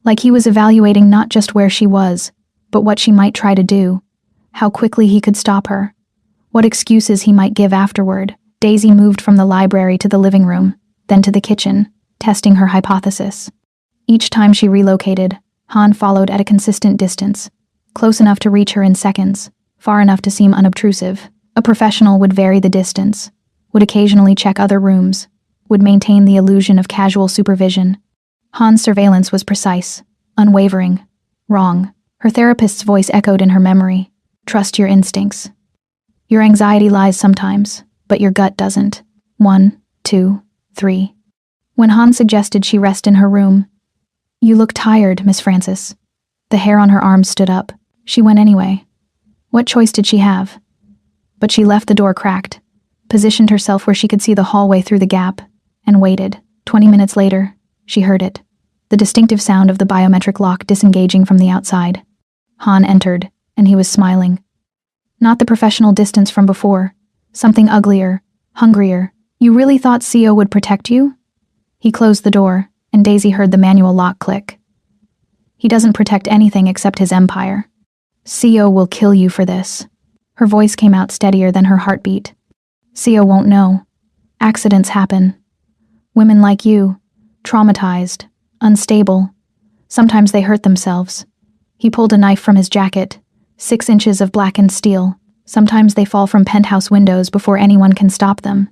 Like he was evaluating not just where she was, but what she might try to do, how quickly he could stop her, what excuses he might give afterward. Daisy moved from the library to the living room, then to the kitchen, testing her hypothesis. Each time she relocated, Han followed at a consistent distance, close enough to reach her in seconds, far enough to seem unobtrusive. A professional would vary the distance, would occasionally check other rooms, would maintain the illusion of casual supervision. Han's surveillance was precise, unwavering, wrong. Her therapist's voice echoed in her memory. "Trust your instincts. Your anxiety lies sometimes, but your gut doesn't." 1, 2, 3. When Han suggested she rest in her room, "You look tired, Miss Francis." The hair on her arms stood up. She went anyway. What choice did she have? But she left the door cracked, positioned herself where she could see the hallway through the gap, and waited. 20 minutes later, she heard it. The distinctive sound of the biometric lock disengaging from the outside. Han entered, and he was smiling. Not the professional distance from before. Something uglier, hungrier. "You really thought Seo would protect you?" He closed the door, and Daisy heard the manual lock click. "He doesn't protect anything except his empire. Seo will kill you for this." Her voice came out steadier than her heartbeat. "Seo won't know. Accidents happen. Women like you, traumatized, unstable. Sometimes they hurt themselves." He pulled a knife from his jacket, 6 inches of blackened steel. "Sometimes they fall from penthouse windows before anyone can stop them."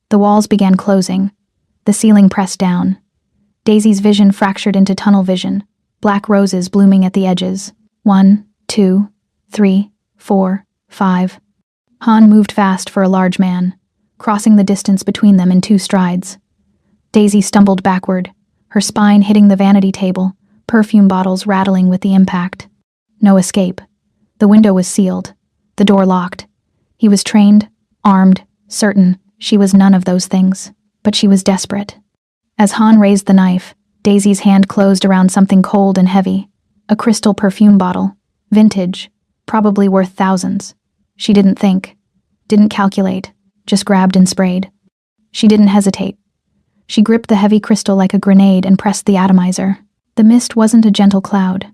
The walls began closing. The ceiling pressed down. Daisy's vision fractured into tunnel vision, black roses blooming at the edges. 1, 2, 3, 4, 5. Han moved fast for a large man, crossing the distance between them in 2 strides. Daisy stumbled backward, her spine hitting the vanity table, perfume bottles rattling with the impact. No escape. The window was sealed, the door locked. He was trained, armed, certain. She was none of those things, but she was desperate. As Han raised the knife, Daisy's hand closed around something cold and heavy, a crystal perfume bottle, vintage, probably worth thousands. She didn't think, didn't calculate, just grabbed and sprayed. She didn't hesitate. She gripped the heavy crystal like a grenade and pressed the atomizer. The mist wasn't a gentle cloud.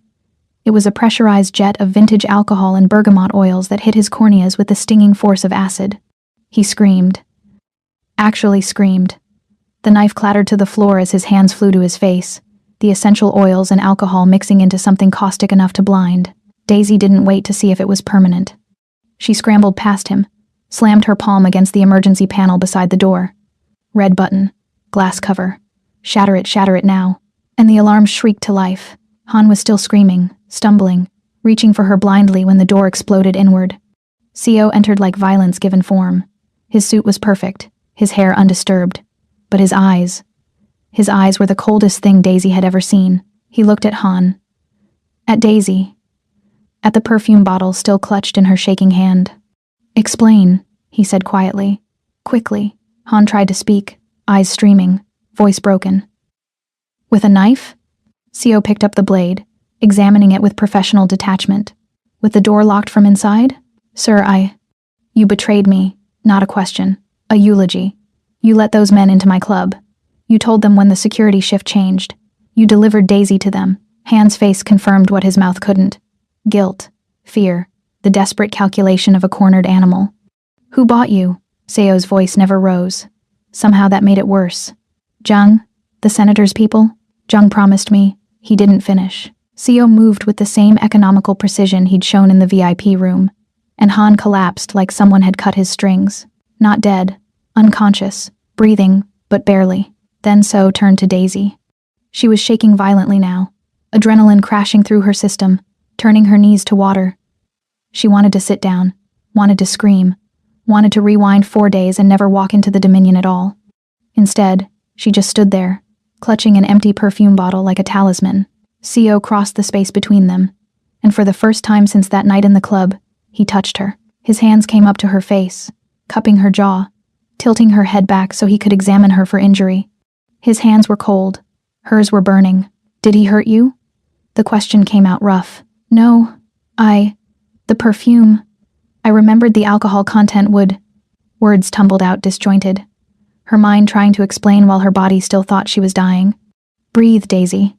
It was a pressurized jet of vintage alcohol and bergamot oils that hit his corneas with the stinging force of acid. He screamed. Actually screamed. The knife clattered to the floor as his hands flew to his face, the essential oils and alcohol mixing into something caustic enough to blind. Daisy didn't wait to see if it was permanent. She scrambled past him, slammed her palm against the emergency panel beside the door. Red button. Glass cover. Shatter it now. And the alarm shrieked to life. Han was still screaming, stumbling, reaching for her blindly when the door exploded inward. Co entered like violence given form. His suit was perfect, his hair undisturbed. But his eyes were the coldest thing Daisy had ever seen. He looked at Han. At Daisy. At the perfume bottle still clutched in her shaking hand. Explain, he said quietly. Quickly. Han tried to speak, eyes streaming, voice broken. With a knife? Co picked up the blade, examining it with professional detachment. With the door locked from inside? Sir, You betrayed me. Not a question. A eulogy. You let those men into my club. You told them when the security shift changed. You delivered Daisy to them. Han's face confirmed what his mouth couldn't. Guilt. Fear. The desperate calculation of a cornered animal. Who bought you? Seo's voice never rose. Somehow that made it worse. Jung? The senator's people? Jung promised me. He didn't finish. Co moved with the same economical precision he'd shown in the VIP room, and Han collapsed like someone had cut his strings. Not dead. Unconscious. Breathing, but barely. Then So turned to Daisy. She was shaking violently now, adrenaline crashing through her system, turning her knees to water. She wanted to sit down, wanted to scream, wanted to rewind 4 days and never walk into the Dominion at all. Instead, she just stood there, clutching an empty perfume bottle like a talisman. Co crossed the space between them, and for the first time since that night in the club, he touched her. His hands came up to her face, cupping her jaw, tilting her head back so he could examine her for injury. His hands were cold, hers were burning. Did he hurt you? The question came out rough. No, the perfume. I remembered the alcohol content would. Words tumbled out disjointed, her mind trying to explain while her body still thought she was dying. Breathe, Daisy.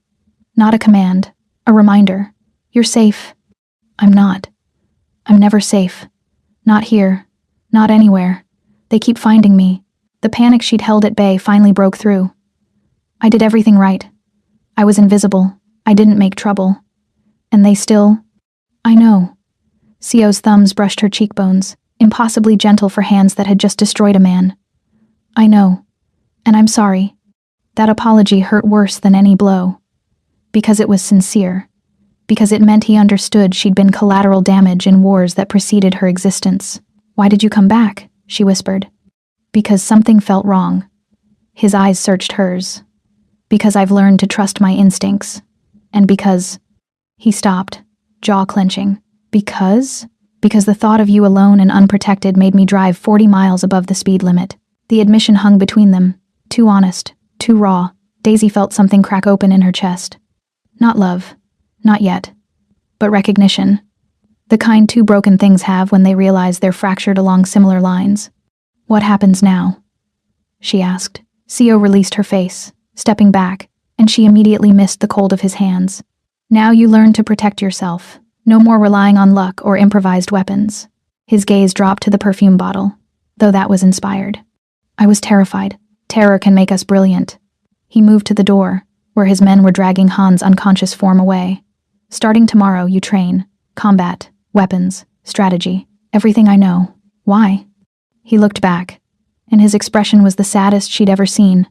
Not a command, a reminder. You're safe. I'm not. I'm never safe. Not here. Not anywhere. They keep finding me. The panic she'd held at bay finally broke through. I did everything right. I was invisible. I didn't make trouble. And they still... I know. Co's thumbs brushed her cheekbones, impossibly gentle for hands that had just destroyed a man. I know. And I'm sorry. That apology hurt worse than any blow. Because it was sincere. Because it meant he understood she'd been collateral damage in wars that preceded her existence. Why did you come back? She whispered. Because something felt wrong. His eyes searched hers. Because I've learned to trust my instincts. And because... He stopped, jaw clenching. Because the thought of you alone and unprotected made me drive 40 miles above the speed limit. The admission hung between them. Too honest, too raw. Daisy felt something crack open in her chest. Not love. Not yet. But recognition. The kind two broken things have when they realize they're fractured along similar lines. What happens now? She asked. Co released her face, stepping back, and she immediately missed the cold of his hands. Now you learn to protect yourself. No more relying on luck or improvised weapons. His gaze dropped to the perfume bottle, though that was inspired. I was terrified. Terror can make us brilliant. He moved to the door, where his men were dragging Han's unconscious form away. Starting tomorrow, you train. Combat, weapons, strategy, everything I know. Why? He looked back, and his expression was the saddest she'd ever seen.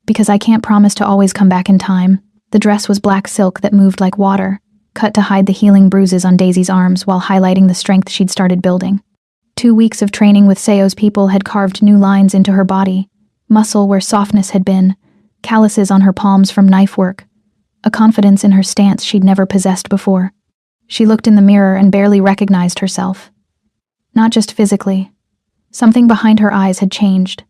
Because I can't promise to always come back in time. The dress was black silk that moved like water, cut to hide the healing bruises on Daisy's arms while highlighting the strength she'd started building. 2 weeks of training with Seo's people had carved new lines into her body, muscle where softness had been, calluses on her palms from knife work, a confidence in her stance she'd never possessed before. She looked in the mirror and barely recognized herself. Not just physically. Something behind her eyes had changed,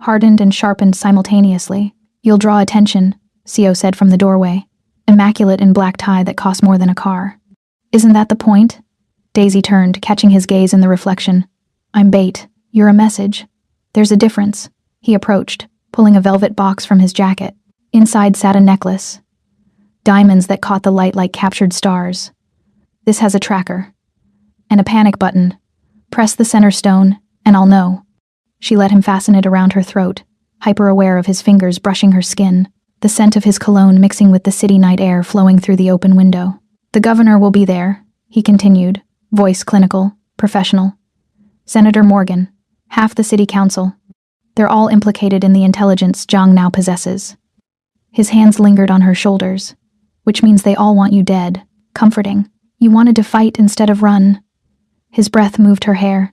hardened and sharpened simultaneously. You'll draw attention, Co said from the doorway, immaculate in black tie that cost more than a car. Isn't that the point? Daisy turned, catching his gaze in the reflection. I'm bait. You're a message. There's a difference. He approached, pulling a velvet box from his jacket. Inside sat a necklace. Diamonds that caught the light like captured stars. This has a tracker. And a panic button. Press the center stone, and I'll know. She let him fasten it around her throat, hyper-aware of his fingers brushing her skin, the scent of his cologne mixing with the city night air flowing through the open window. "The governor will be there," he continued, voice clinical, professional. "Senator Morgan, half the city council. They're all implicated in the intelligence Zhang now possesses." His hands lingered on her shoulders. "Which means they all want you dead." Comforting. "You wanted to fight instead of run." His breath moved her hair.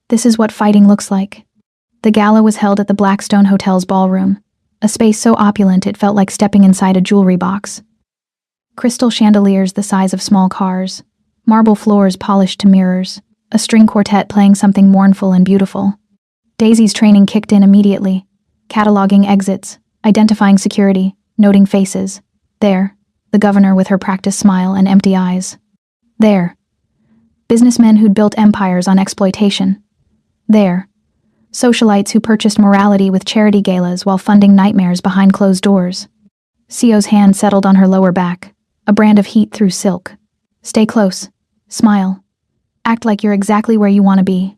"This is what fighting looks like." The gala was held at the Blackstone Hotel's ballroom, a space so opulent it felt like stepping inside a jewelry box. Crystal chandeliers the size of small cars, marble floors polished to mirrors, a string quartet playing something mournful and beautiful. Daisy's training kicked in immediately, cataloging exits, identifying security, noting faces. There, the governor with her practiced smile and empty eyes. There, businessmen who'd built empires on exploitation. There, socialites who purchased morality with charity galas while funding nightmares behind closed doors. Sio's hand settled on her lower back, a brand of heat through silk. "Stay close. Smile. Act like you're exactly where you want to be."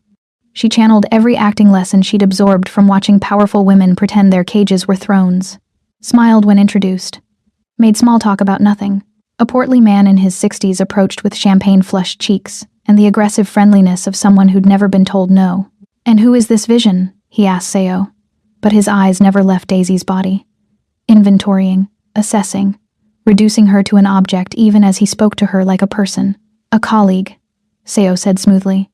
She channeled every acting lesson she'd absorbed from watching powerful women pretend their cages were thrones. Smiled when introduced. Made small talk about nothing. A portly man in his 60s approached with champagne-flushed cheeks and the aggressive friendliness of someone who'd never been told no. "And who is this vision?" he asked Seo. But his eyes never left Daisy's body. Inventorying, assessing, reducing her to an object even as he spoke to her like a person. "A colleague," Seo said smoothly.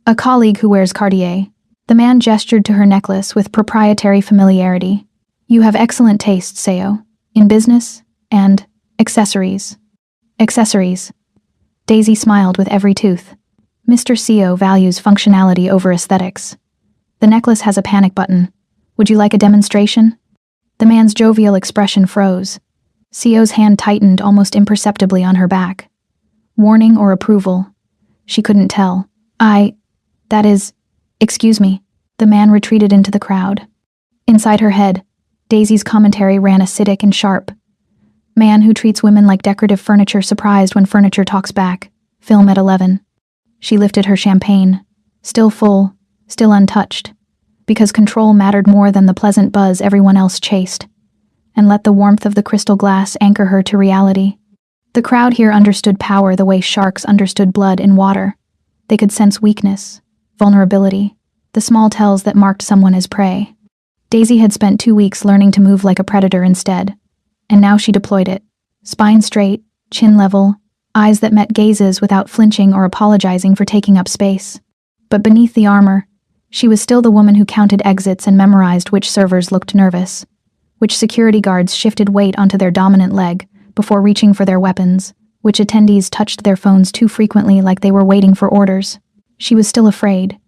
"A colleague who wears Cartier." The man gestured to her necklace with proprietary familiarity. "You have excellent taste, Seo. In business and accessories." Accessories. Daisy smiled with every tooth. "Mr. Seo values functionality over aesthetics. The necklace has a panic button. Would you like a demonstration?" The man's jovial expression froze. Seo's hand tightened almost imperceptibly on her back. Warning or approval? She couldn't tell. That is, excuse me." The man retreated into the crowd. Inside her head, Daisy's commentary ran acidic and sharp. "Man who treats women like decorative furniture, surprised when furniture talks back. Film at 11. She lifted her champagne. Still full, still untouched. Because control mattered more than the pleasant buzz everyone else chased. And let the warmth of the crystal glass anchor her to reality. The crowd here understood power the way sharks understood blood in water. They could sense weakness, vulnerability, the small tells that marked someone as prey. Daisy had spent 2 weeks learning to move like a predator instead. And now she deployed it. Spine straight, chin level, eyes that met gazes without flinching or apologizing for taking up space. But beneath the armor, she was still the woman who counted exits and memorized which servers looked nervous, which security guards shifted weight onto their dominant leg before reaching for their weapons, which attendees touched their phones too frequently like they were waiting for orders. She was still afraid.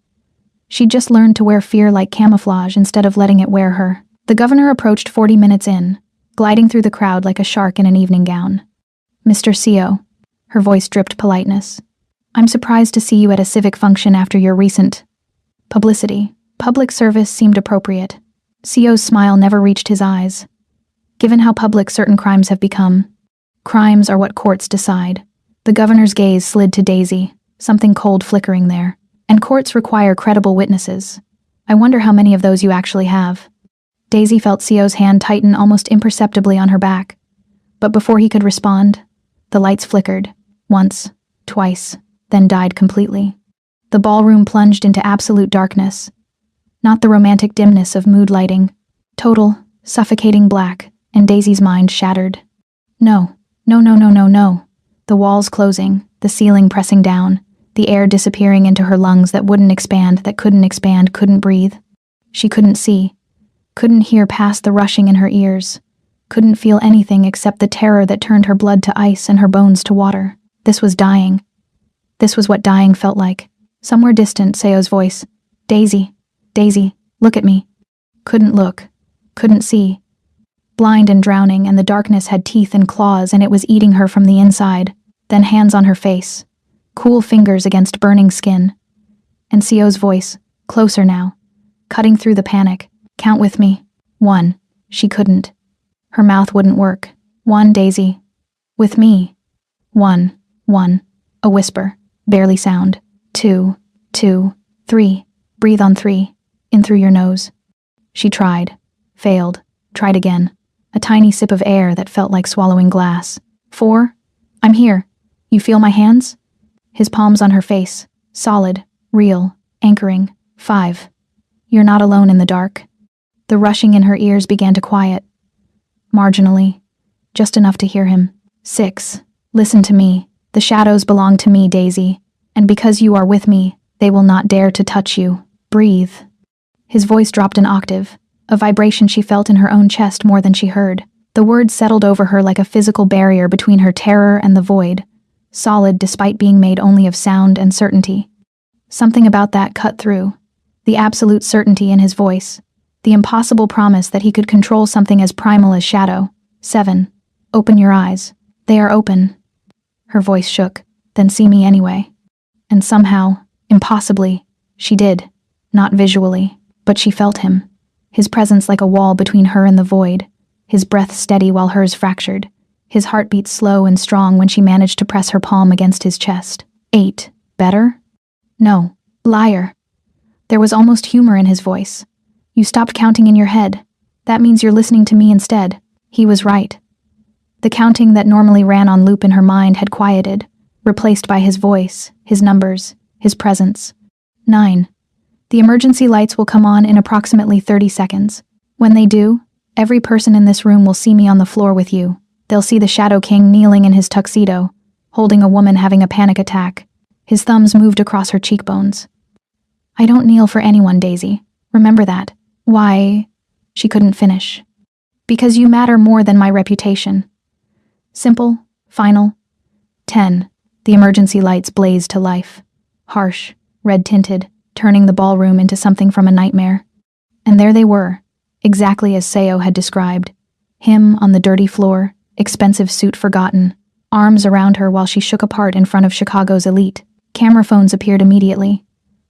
She'd just learned to wear fear like camouflage instead of letting it wear her. The governor approached 40 minutes in, gliding through the crowd like a shark in an evening gown. "Mr. Seo," her voice dripped politeness. "I'm surprised to see you at a civic function after your recent publicity. Public service seemed appropriate." Seo's smile never reached his eyes. Given how public certain crimes have become, crimes are what courts decide. The governor's gaze slid to Daisy, something cold flickering there. "And courts require credible witnesses. I wonder how many of those you actually have." Daisy felt Seo's hand tighten almost imperceptibly on her back. But before he could respond, the lights flickered, once, twice, then died completely. The ballroom plunged into absolute darkness. Not the romantic dimness of mood lighting. Total, suffocating black, and Daisy's mind shattered. No. The walls closing, the ceiling pressing down, the air disappearing into her lungs that wouldn't expand, that couldn't expand, couldn't breathe. She couldn't see, couldn't hear past the rushing in her ears, couldn't feel anything except the terror that turned her blood to ice and her bones to water. This was dying. This was what dying felt like. Somewhere distant, Seo's voice. Daisy, look at me." Couldn't look, couldn't see. Blind and drowning, and the darkness had teeth and claws, and it was eating her from the inside. Then hands on her face, cool fingers against burning skin. And Seo's voice, closer now, cutting through the panic. "Count with me." 1. She couldn't. Her mouth wouldn't work. 1, Daisy. "With me." 1. A whisper, barely sound. 2. 3. Breathe on 3. In through your nose. She tried. Failed. Tried again. A tiny sip of air that felt like swallowing glass. 4. I'm here. You feel my hands? His palms on her face. Solid. Real. Anchoring. 5. You're not alone in the dark. The rushing in her ears began to quiet. Marginally. Just enough to hear him. 6. Listen to me. The shadows belong to me, Daisy. And because you are with me, they will not dare to touch you. Breathe. His voice dropped an octave, a vibration she felt in her own chest more than she heard. The words settled over her like a physical barrier between her terror and the void, solid despite being made only of sound and certainty. Something about that cut through. The absolute certainty in his voice. The impossible promise that he could control something as primal as shadow. 7. Open your eyes. They are open. Her voice shook. Then see me anyway. And somehow, impossibly, she did. Not visually, but she felt him. His presence like a wall between her and the void. His breath steady while hers fractured. His heartbeat slow and strong when she managed to press her palm against his chest. 8. Better? No. Liar. There was almost humor in his voice. You stopped counting in your head. That means you're listening to me instead. He was right. The counting that normally ran on loop in her mind had quieted, replaced by his voice, his numbers, his presence. 9. The emergency lights will come on in approximately 30 seconds. When they do, every person in this room will see me on the floor with you. They'll see the Shadow King kneeling in his tuxedo, holding a woman having a panic attack. His thumbs moved across her cheekbones. I don't kneel for anyone, Daisy. Remember that. Why? She couldn't finish. Because you matter more than my reputation. Simple, final. 10. The emergency lights blazed to life. Harsh, red-tinted, turning the ballroom into something from a nightmare. And there they were, exactly as Seo had described. Him on the dirty floor, expensive suit forgotten, arms around her while she shook apart in front of Chicago's elite. Camera phones appeared immediately.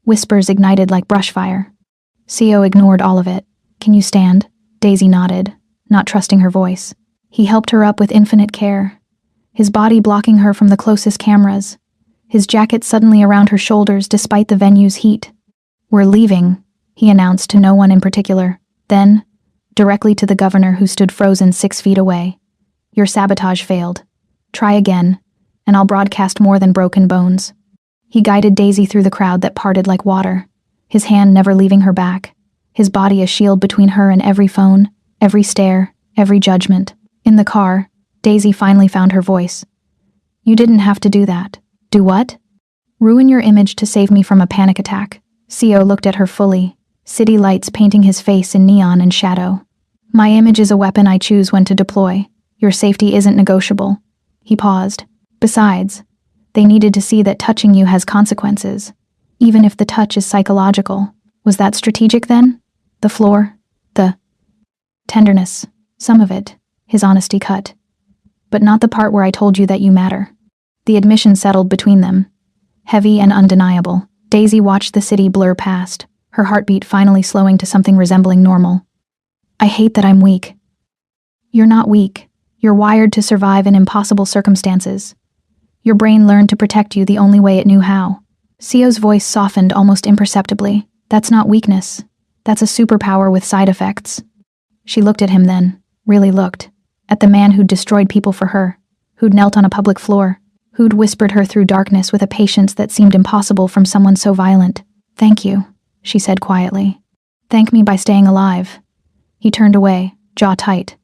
Whispers ignited like brush fire. Seo ignored all of it. Can you stand? Daisy nodded, not trusting her voice. He helped her up with infinite care, his body blocking her from the closest cameras, his jacket suddenly around her shoulders despite the venue's heat. We're leaving, he announced to no one in particular. Then, directly to the governor who stood frozen 6 feet away. Your sabotage failed. Try again, and I'll broadcast more than broken bones. He guided Daisy through the crowd that parted like water, his hand never leaving her back, his body a shield between her and every phone, every stare, every judgment. In the car, Daisy finally found her voice. You didn't have to do that. Do what? Ruin your image to save me from a panic attack. Seo looked at her fully, city lights painting his face in neon and shadow. My image is a weapon I choose when to deploy. Your safety isn't negotiable. He paused. Besides, they needed to see that touching you has consequences, even if the touch is psychological. Was that strategic then? The floor? The tenderness? Some of it. His honesty cut. But not the part where I told you that you matter. The admission settled between them. Heavy and undeniable. Daisy watched the city blur past, her heartbeat finally slowing to something resembling normal. I hate that I'm weak. You're not weak. You're wired to survive in impossible circumstances. Your brain learned to protect you the only way it knew how. Seo's voice softened almost imperceptibly. That's not weakness. That's a superpower with side effects. She looked at him then, really looked. At the man who'd destroyed people for her, who'd knelt on a public floor, who'd whispered her through darkness with a patience that seemed impossible from someone so violent. Thank you, she said quietly. Thank me by staying alive. He turned away, jaw tight.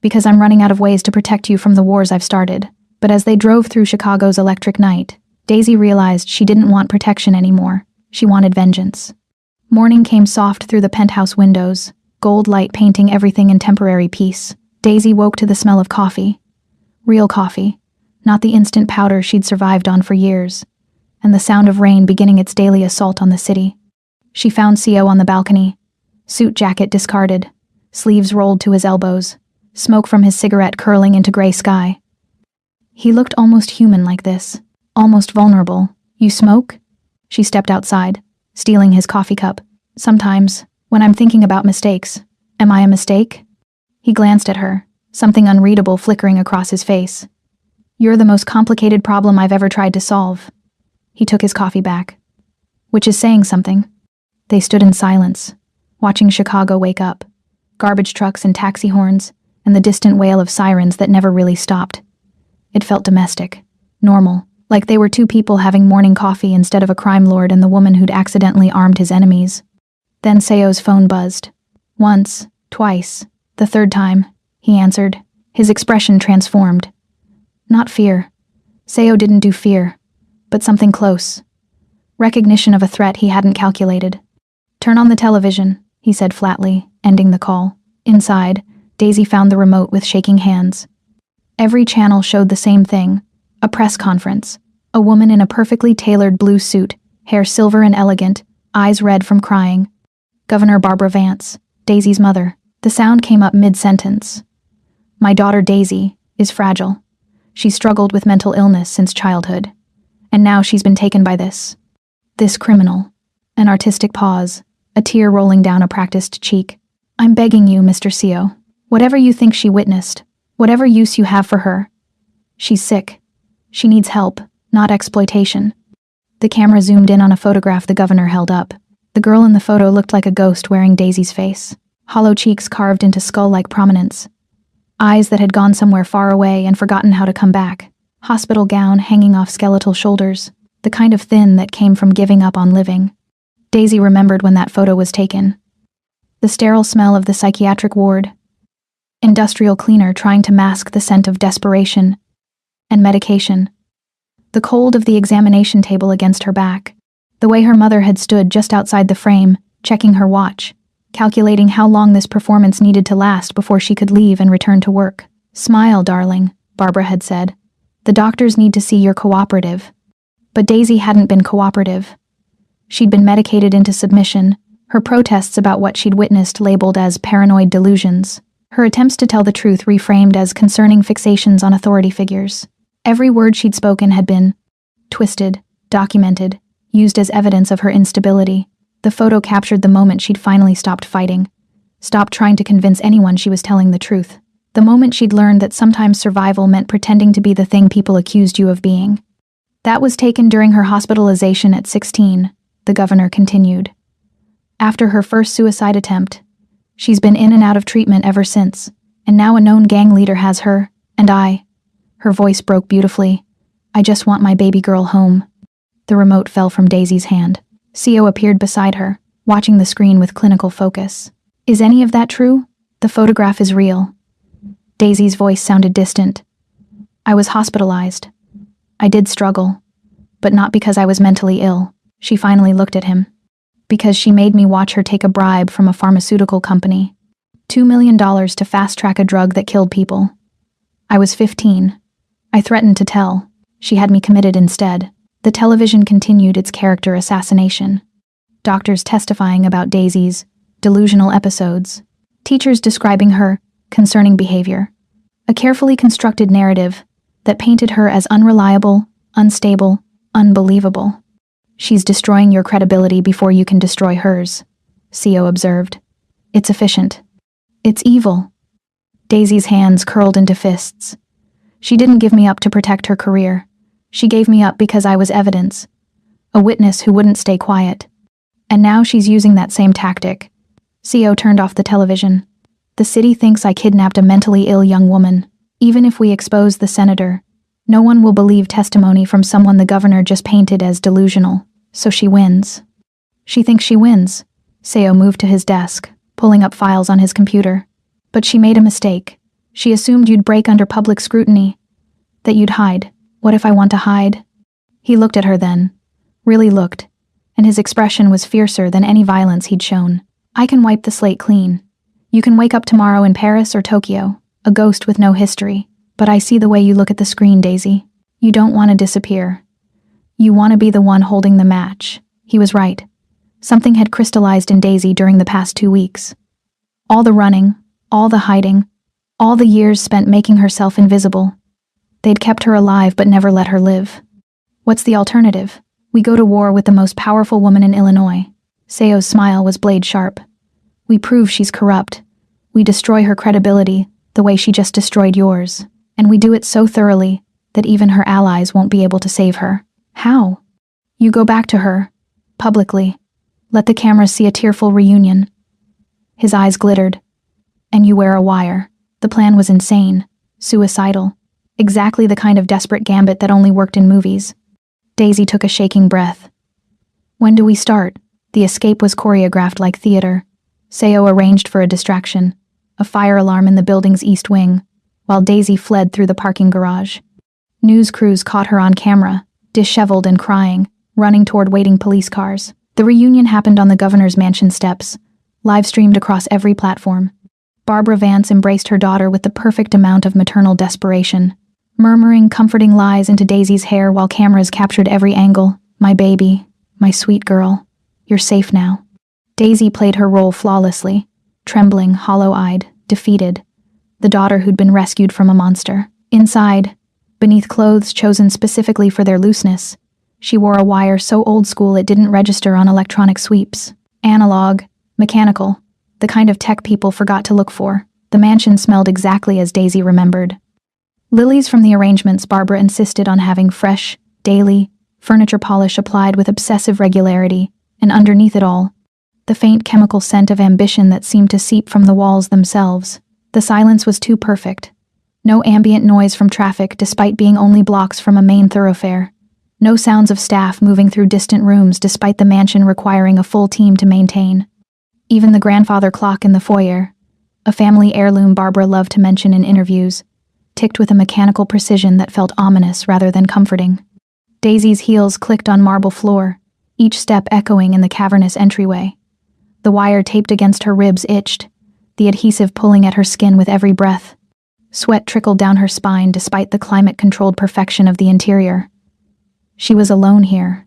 Because I'm running out of ways to protect you from the wars I've started. But as they drove through Chicago's electric night, Daisy realized she didn't want protection anymore. She wanted vengeance. Morning came soft through the penthouse windows, gold light painting everything in temporary peace. Daisy woke to the smell of coffee. Real coffee, not the instant powder she'd survived on for years, and the sound of rain beginning its daily assault on the city. She found Seo on the balcony, suit jacket discarded, sleeves rolled to his elbows, smoke from his cigarette curling into gray sky. He looked almost human like this, almost vulnerable. You smoke? She stepped outside, stealing his coffee cup. Sometimes, when I'm thinking about mistakes, am I a mistake? He glanced at her, something unreadable flickering across his face. You're the most complicated problem I've ever tried to solve. He took his coffee back. Which is saying something. They stood in silence, watching Chicago wake up. Garbage trucks and taxi horns, and the distant wail of sirens that never really stopped. It felt domestic, normal, like they were two people having morning coffee instead of a crime lord and the woman who'd accidentally armed his enemies. Then Seo's phone buzzed. Once, twice, the third time, he answered, his expression transformed. Not fear. Seo didn't do fear, but something close. Recognition of a threat he hadn't calculated. Turn on the television, he said flatly, ending the call. Inside, Daisy found the remote with shaking hands. Every channel showed the same thing, a press conference. A woman in a perfectly tailored blue suit, hair silver and elegant, eyes red from crying. Governor Barbara Vance, Daisy's mother. The sound came up mid-sentence. My daughter Daisy is fragile. She struggled with mental illness since childhood. And now she's been taken by this criminal. An artistic pause, a tear rolling down a practiced cheek. I'm begging you, Mr. Seo. Whatever you think she witnessed, whatever use you have for her. She's sick. She needs help, not exploitation. The camera zoomed in on a photograph the governor held up. The girl in the photo looked like a ghost wearing Daisy's face. Hollow cheeks carved into skull-like prominence. Eyes that had gone somewhere far away and forgotten how to come back. Hospital gown hanging off skeletal shoulders. The kind of thin that came from giving up on living. Daisy remembered when that photo was taken. The sterile smell of the psychiatric ward. Industrial cleaner trying to mask the scent of desperation and medication. The cold of the examination table against her back. The way her mother had stood just outside the frame, checking her watch, calculating how long this performance needed to last before she could leave and return to work. Smile, darling, Barbara had said. The doctors need to see you're cooperative. But Daisy hadn't been cooperative. She'd been medicated into submission, her protests about what she'd witnessed labeled as paranoid delusions, her attempts to tell the truth reframed as concerning fixations on authority figures. Every word she'd spoken had been twisted, documented, used as evidence of her instability. The photo captured the moment she'd finally stopped fighting, stopped trying to convince anyone she was telling the truth. The moment she'd learned that sometimes survival meant pretending to be the thing people accused you of being. That was taken during her hospitalization at 16, the governor continued. After her first suicide attempt, she's been in and out of treatment ever since, and now a known gang leader has her, and I. Her voice broke beautifully. I just want my baby girl home. The remote fell from Daisy's hand. Seo appeared beside her, watching the screen with clinical focus. Is any of that true? The photograph is real. Daisy's voice sounded distant. I was hospitalized. I did struggle, but not because I was mentally ill. She finally looked at him. Because she made me watch her take a bribe from a pharmaceutical company. $2 million to fast-track a drug that killed people. I was 15. I threatened to tell. She had me committed instead. The television continued its character assassination. Doctors testifying about Daisy's delusional episodes. Teachers describing her concerning behavior. A carefully constructed narrative that painted her as unreliable, unstable, unbelievable. She's destroying your credibility before you can destroy hers, Seo observed. It's efficient. It's evil. Daisy's hands curled into fists. She didn't give me up to protect her career. She gave me up because I was evidence. A witness who wouldn't stay quiet. And now she's using that same tactic. Seo turned off the television. The city thinks I kidnapped a mentally ill young woman. Even if we expose the senator, no one will believe testimony from someone the governor just painted as delusional. So she wins. She thinks she wins. Seo moved to his desk, pulling up files on his computer. But she made a mistake. She assumed you'd break under public scrutiny. That you'd hide. What if I want to hide? He looked at her then. Really looked. And his expression was fiercer than any violence he'd shown. I can wipe the slate clean. You can wake up tomorrow in Paris or Tokyo, a ghost with no history. But I see the way you look at the screen, Daisy. You don't want to disappear. You want to be the one holding the match. He was right. Something had crystallized in Daisy during the past 2 weeks. All the running, all the hiding, all the years spent making herself invisible. They'd kept her alive but never let her live. What's the alternative? We go to war with the most powerful woman in Illinois. Seo's smile was blade sharp. We prove she's corrupt. We destroy her credibility, the way she just destroyed yours. And we do it so thoroughly that even her allies won't be able to save her. How? You go back to her, publicly. Let the cameras see a tearful reunion. His eyes glittered. And you wear a wire. The plan was insane. Suicidal. Exactly the kind of desperate gambit that only worked in movies. Daisy took a shaking breath. When do we start? The escape was choreographed like theater. Seo arranged for a distraction, a fire alarm in the building's east wing, while Daisy fled through the parking garage. News crews caught her on camera, disheveled and crying, running toward waiting police cars. The reunion happened on the governor's mansion steps, live-streamed across every platform. Barbara Vance embraced her daughter with the perfect amount of maternal desperation, murmuring comforting lies into Daisy's hair while cameras captured every angle. My baby, my sweet girl, you're safe now. Daisy played her role flawlessly, trembling, hollow-eyed, defeated, the daughter who'd been rescued from a monster. Inside, beneath clothes chosen specifically for their looseness, she wore a wire so old school it didn't register on electronic sweeps. Analog, mechanical, the kind of tech people forgot to look for. The mansion smelled exactly as Daisy remembered. Lilies from the arrangements, Barbara insisted on having fresh, daily, furniture polish applied with obsessive regularity, and underneath it all, the faint chemical scent of ambition that seemed to seep from the walls themselves. The silence was too perfect. No ambient noise from traffic despite being only blocks from a main thoroughfare. No sounds of staff moving through distant rooms despite the mansion requiring a full team to maintain. Even the grandfather clock in the foyer, a family heirloom Barbara loved to mention in interviews, ticked with a mechanical precision that felt ominous rather than comforting. Daisy's heels clicked on marble floor, each step echoing in the cavernous entryway. The wire taped against her ribs itched, the adhesive pulling at her skin with every breath. Sweat trickled down her spine despite the climate-controlled perfection of the interior. She was alone here.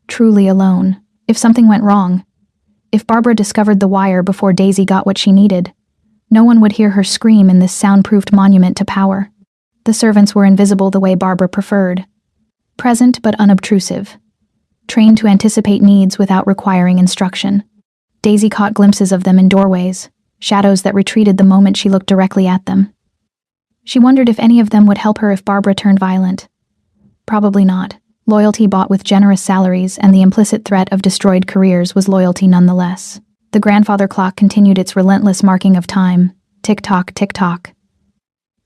Truly alone. If something went wrong, if Barbara discovered the wire before Daisy got what she needed, no one would hear her scream in this soundproofed monument to power. The servants were invisible the way Barbara preferred. Present but unobtrusive. Trained to anticipate needs without requiring instruction. Daisy caught glimpses of them in doorways, shadows that retreated the moment she looked directly at them. She wondered if any of them would help her if Barbara turned violent. Probably not. Loyalty bought with generous salaries and the implicit threat of destroyed careers was loyalty nonetheless. The grandfather clock continued its relentless marking of time. Tick-tock, tick-tock.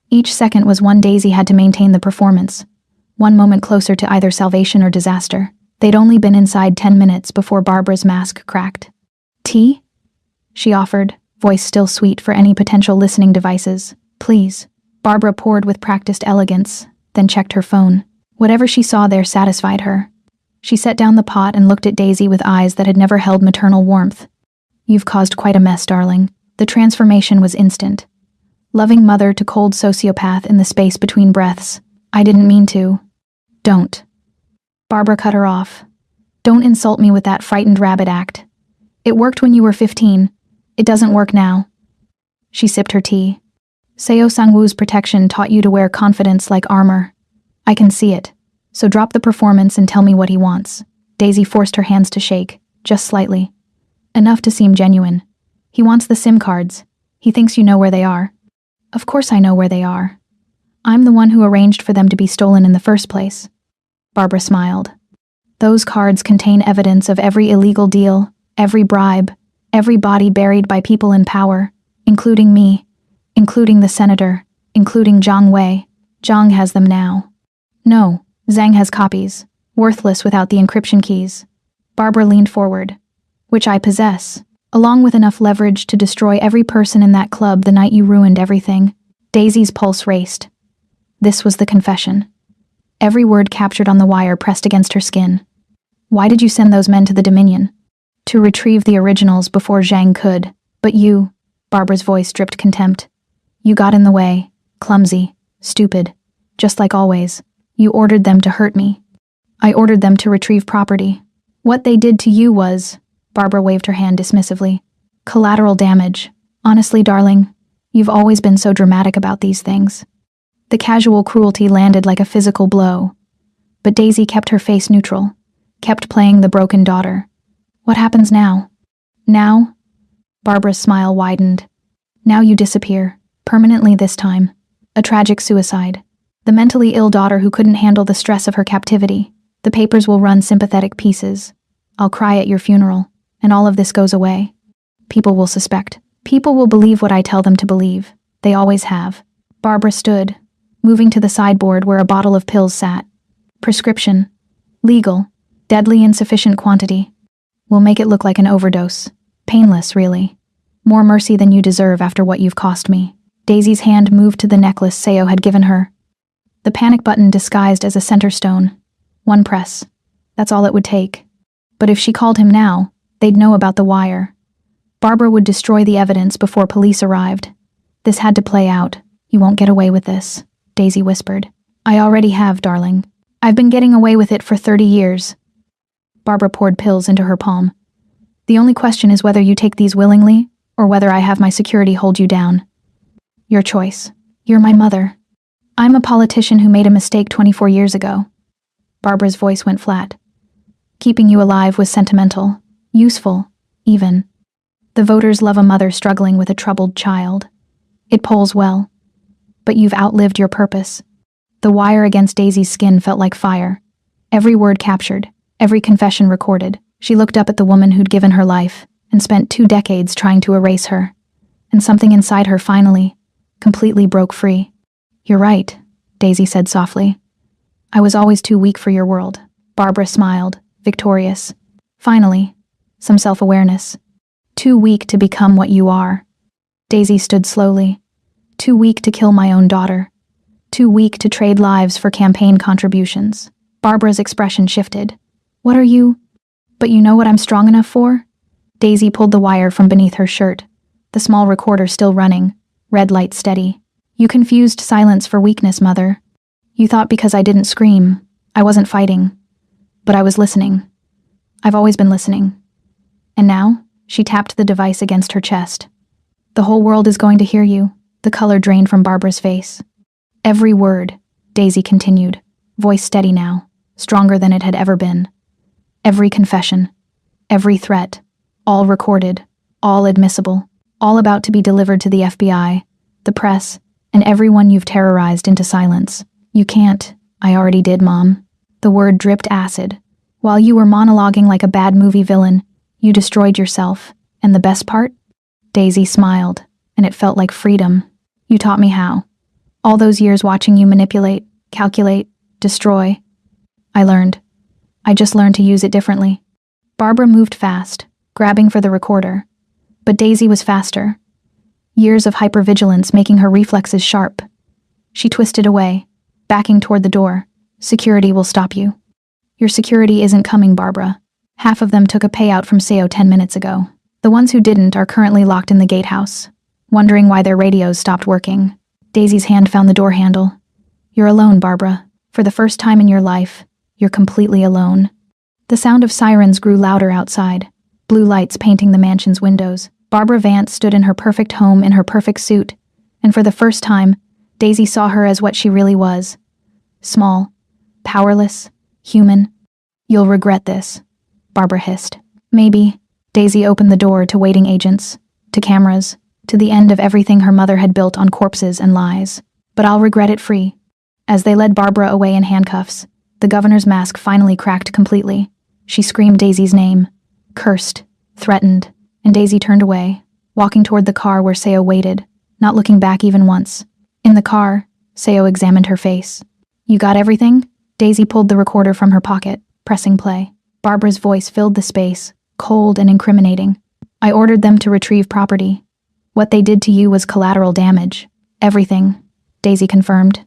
Each second was one Daisy had to maintain the performance, one moment closer to either salvation or disaster. They'd only been inside 10 minutes before Barbara's mask cracked. Tea? She offered, voice still sweet for any potential listening devices. Please. Barbara poured with practiced elegance, then checked her phone. Whatever she saw there satisfied her. She set down the pot and looked at Daisy with eyes that had never held maternal warmth. You've caused quite a mess, darling. The transformation was instant. Loving mother to cold sociopath in the space between breaths. I didn't mean to. Don't. Barbara cut her off. Don't insult me with that frightened rabbit act. It worked when you were 15. It doesn't work now. She sipped her tea. Seo Sangwoo's protection taught you to wear confidence like armor. I can see it. So drop the performance and tell me what he wants. Daisy forced her hands to shake, just slightly. Enough to seem genuine. He wants the SIM cards. He thinks you know where they are. Of course I know where they are. I'm the one who arranged for them to be stolen in the first place. Barbara smiled. Those cards contain evidence of every illegal deal, every bribe, every body buried by people in power, including me, including the senator, including Zhang Wei. Zhang has them now. No, Zhang has copies, worthless without the encryption keys. Barbara leaned forward. Which I possess, along with enough leverage to destroy every person in that club the night you ruined everything. Daisy's pulse raced. This was the confession. Every word captured on the wire pressed against her skin. Why did you send those men to the Dominion? To retrieve the originals before Zhang could. But you, Barbara's voice dripped contempt. You got in the way, clumsy, stupid, just like always. You ordered them to hurt me. I ordered them to retrieve property. What they did to you was... Barbara waved her hand dismissively. Collateral damage. Honestly, darling, you've always been so dramatic about these things. The casual cruelty landed like a physical blow. But Daisy kept her face neutral, kept playing the broken daughter. What happens now? Now? Barbara's smile widened. Now you disappear. Permanently this time. A tragic suicide. The mentally ill daughter who couldn't handle the stress of her captivity. The papers will run sympathetic pieces. I'll cry at your funeral. And all of this goes away. People will suspect. People will believe what I tell them to believe. They always have. Barbara stood, moving to the sideboard where a bottle of pills sat. Prescription. Legal. Deadly in sufficient quantity. We'll make it look like an overdose. Painless, really. More mercy than you deserve after what you've cost me. Daisy's hand moved to the necklace Seo had given her. The panic button disguised as a center stone. One press. That's all it would take. But if she called him now, they'd know about the wire. Barbara would destroy the evidence before police arrived. This had to play out. You won't get away with this, Daisy whispered. I already have, darling. I've been getting away with it for 30 years. Barbara poured pills into her palm. The only question is whether you take these willingly, or whether I have my security hold you down. Your choice. You're my mother. I'm a politician who made a mistake 24 years ago. Barbara's voice went flat. Keeping you alive was sentimental, useful, even. The voters love a mother struggling with a troubled child. It polls well. But you've outlived your purpose. The wire against Daisy's skin felt like fire. Every word captured, every confession recorded. She looked up at the woman who'd given her life and spent 2 decades trying to erase her. And something inside her finally, completely broke free. You're right, Daisy said softly. I was always too weak for your world. Barbara smiled, victorious. Finally, some self-awareness. Too weak to become what you are. Daisy stood slowly. Too weak to kill my own daughter. Too weak to trade lives for campaign contributions. Barbara's expression shifted. What are you? But you know what I'm strong enough for? Daisy pulled the wire from beneath her shirt, the small recorder still running, red light steady. You confused silence for weakness, Mother. You thought because I didn't scream, I wasn't fighting. But I was listening. I've always been listening. And now, she tapped the device against her chest. The whole world is going to hear you. The color drained from Barbara's face. Every word, Daisy continued, voice steady now, stronger than it had ever been. Every confession, every threat, all recorded, all admissible, all about to be delivered to the FBI, the press, and everyone you've terrorized into silence. You can't. I already did, Mom. The word dripped acid. While you were monologuing like a bad movie villain, you destroyed yourself. And the best part? Daisy smiled, and it felt like freedom. You taught me how. All those years watching you manipulate, calculate, destroy. I learned. I just learned to use it differently. Barbara moved fast, grabbing for the recorder. But Daisy was faster. Years of hypervigilance making her reflexes sharp. She twisted away, backing toward the door. Security will stop you. Your security isn't coming, Barbara. Half of them took a payout from Seo 10 minutes ago. The ones who didn't are currently locked in the gatehouse, wondering why their radios stopped working. Daisy's hand found the door handle. You're alone, Barbara. For the first time in your life, you're completely alone. The sound of sirens grew louder outside, blue lights painting the mansion's windows. Barbara Vance stood in her perfect home in her perfect suit, and for the first time, Daisy saw her as what she really was. Small, powerless, human. You'll regret this, Barbara hissed. Maybe. Daisy opened the door to waiting agents, to cameras, to the end of everything her mother had built on corpses and lies. But I'll regret it free. As they led Barbara away in handcuffs, the governor's mask finally cracked completely. She screamed Daisy's name, cursed, threatened, and Daisy turned away, walking toward the car where Seo waited, not looking back even once. In the car, Seo examined her face. You got everything? Daisy pulled the recorder from her pocket, pressing play. Barbara's voice filled the space, cold and incriminating. I ordered them to retrieve property. What they did to you was collateral damage. Everything, Daisy confirmed.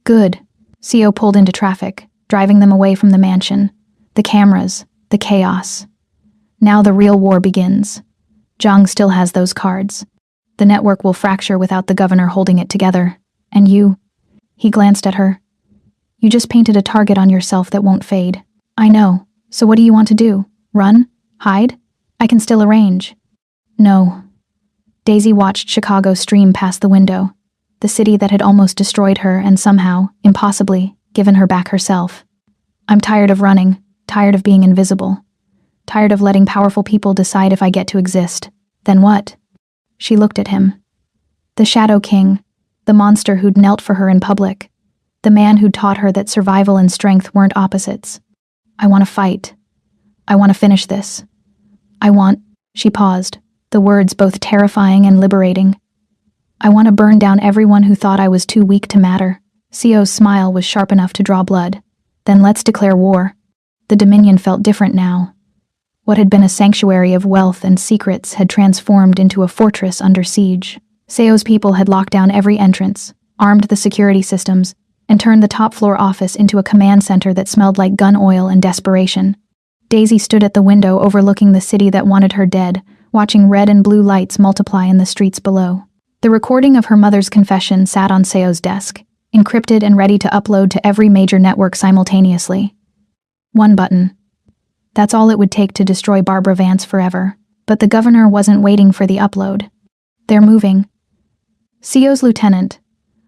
Good. Seo pulled into traffic, driving them away from the mansion. The cameras, the chaos. Now the real war begins. Zhang still has those cards. The network will fracture without the governor holding it together. And you? He glanced at her. You just painted a target on yourself that won't fade. I know. So what do you want to do? Run? Hide? I can still arrange. No. Daisy watched Chicago stream past the window, the city that had almost destroyed her and somehow, impossibly, given her back herself. I'm tired of running, tired of being invisible, tired of letting powerful people decide if I get to exist. Then what? She looked at him. The Shadow King, the monster who'd knelt for her in public, the man who'd taught her that survival and strength weren't opposites. I want to fight. I want to finish this. She paused, the words both terrifying and liberating. I want to burn down everyone who thought I was too weak to matter. Seo's smile was sharp enough to draw blood. Then let's declare war. The Dominion felt different now. What had been a sanctuary of wealth and secrets had transformed into a fortress under siege. Seo's people had locked down every entrance, armed the security systems, and turned the top-floor office into a command center that smelled like gun oil and desperation. Daisy stood at the window overlooking the city that wanted her dead, watching red and blue lights multiply in the streets below. The recording of her mother's confession sat on Seo's desk, encrypted and ready to upload to every major network simultaneously. One button. That's all it would take to destroy Barbara Vance forever. But the governor wasn't waiting for the upload. They're moving. Seo's lieutenant,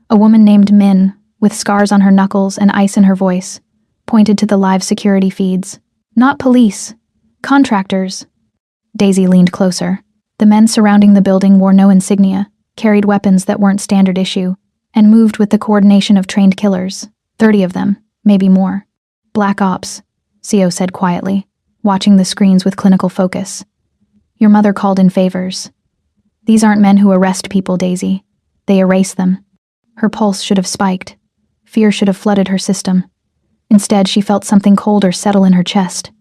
a woman named Min, with scars on her knuckles and ice in her voice, pointed to the live security feeds. Not police. Contractors. Daisy leaned closer. The men surrounding the building wore no insignia, carried weapons that weren't standard issue, and moved with the coordination of trained killers. 30 of them, maybe more. Black Ops, Seo said quietly, watching the screens with clinical focus. Your mother called in favors. These aren't men who arrest people, Daisy. They erase them. Her pulse should have spiked. Fear should have flooded her system. Instead, she felt something colder settle in her chest.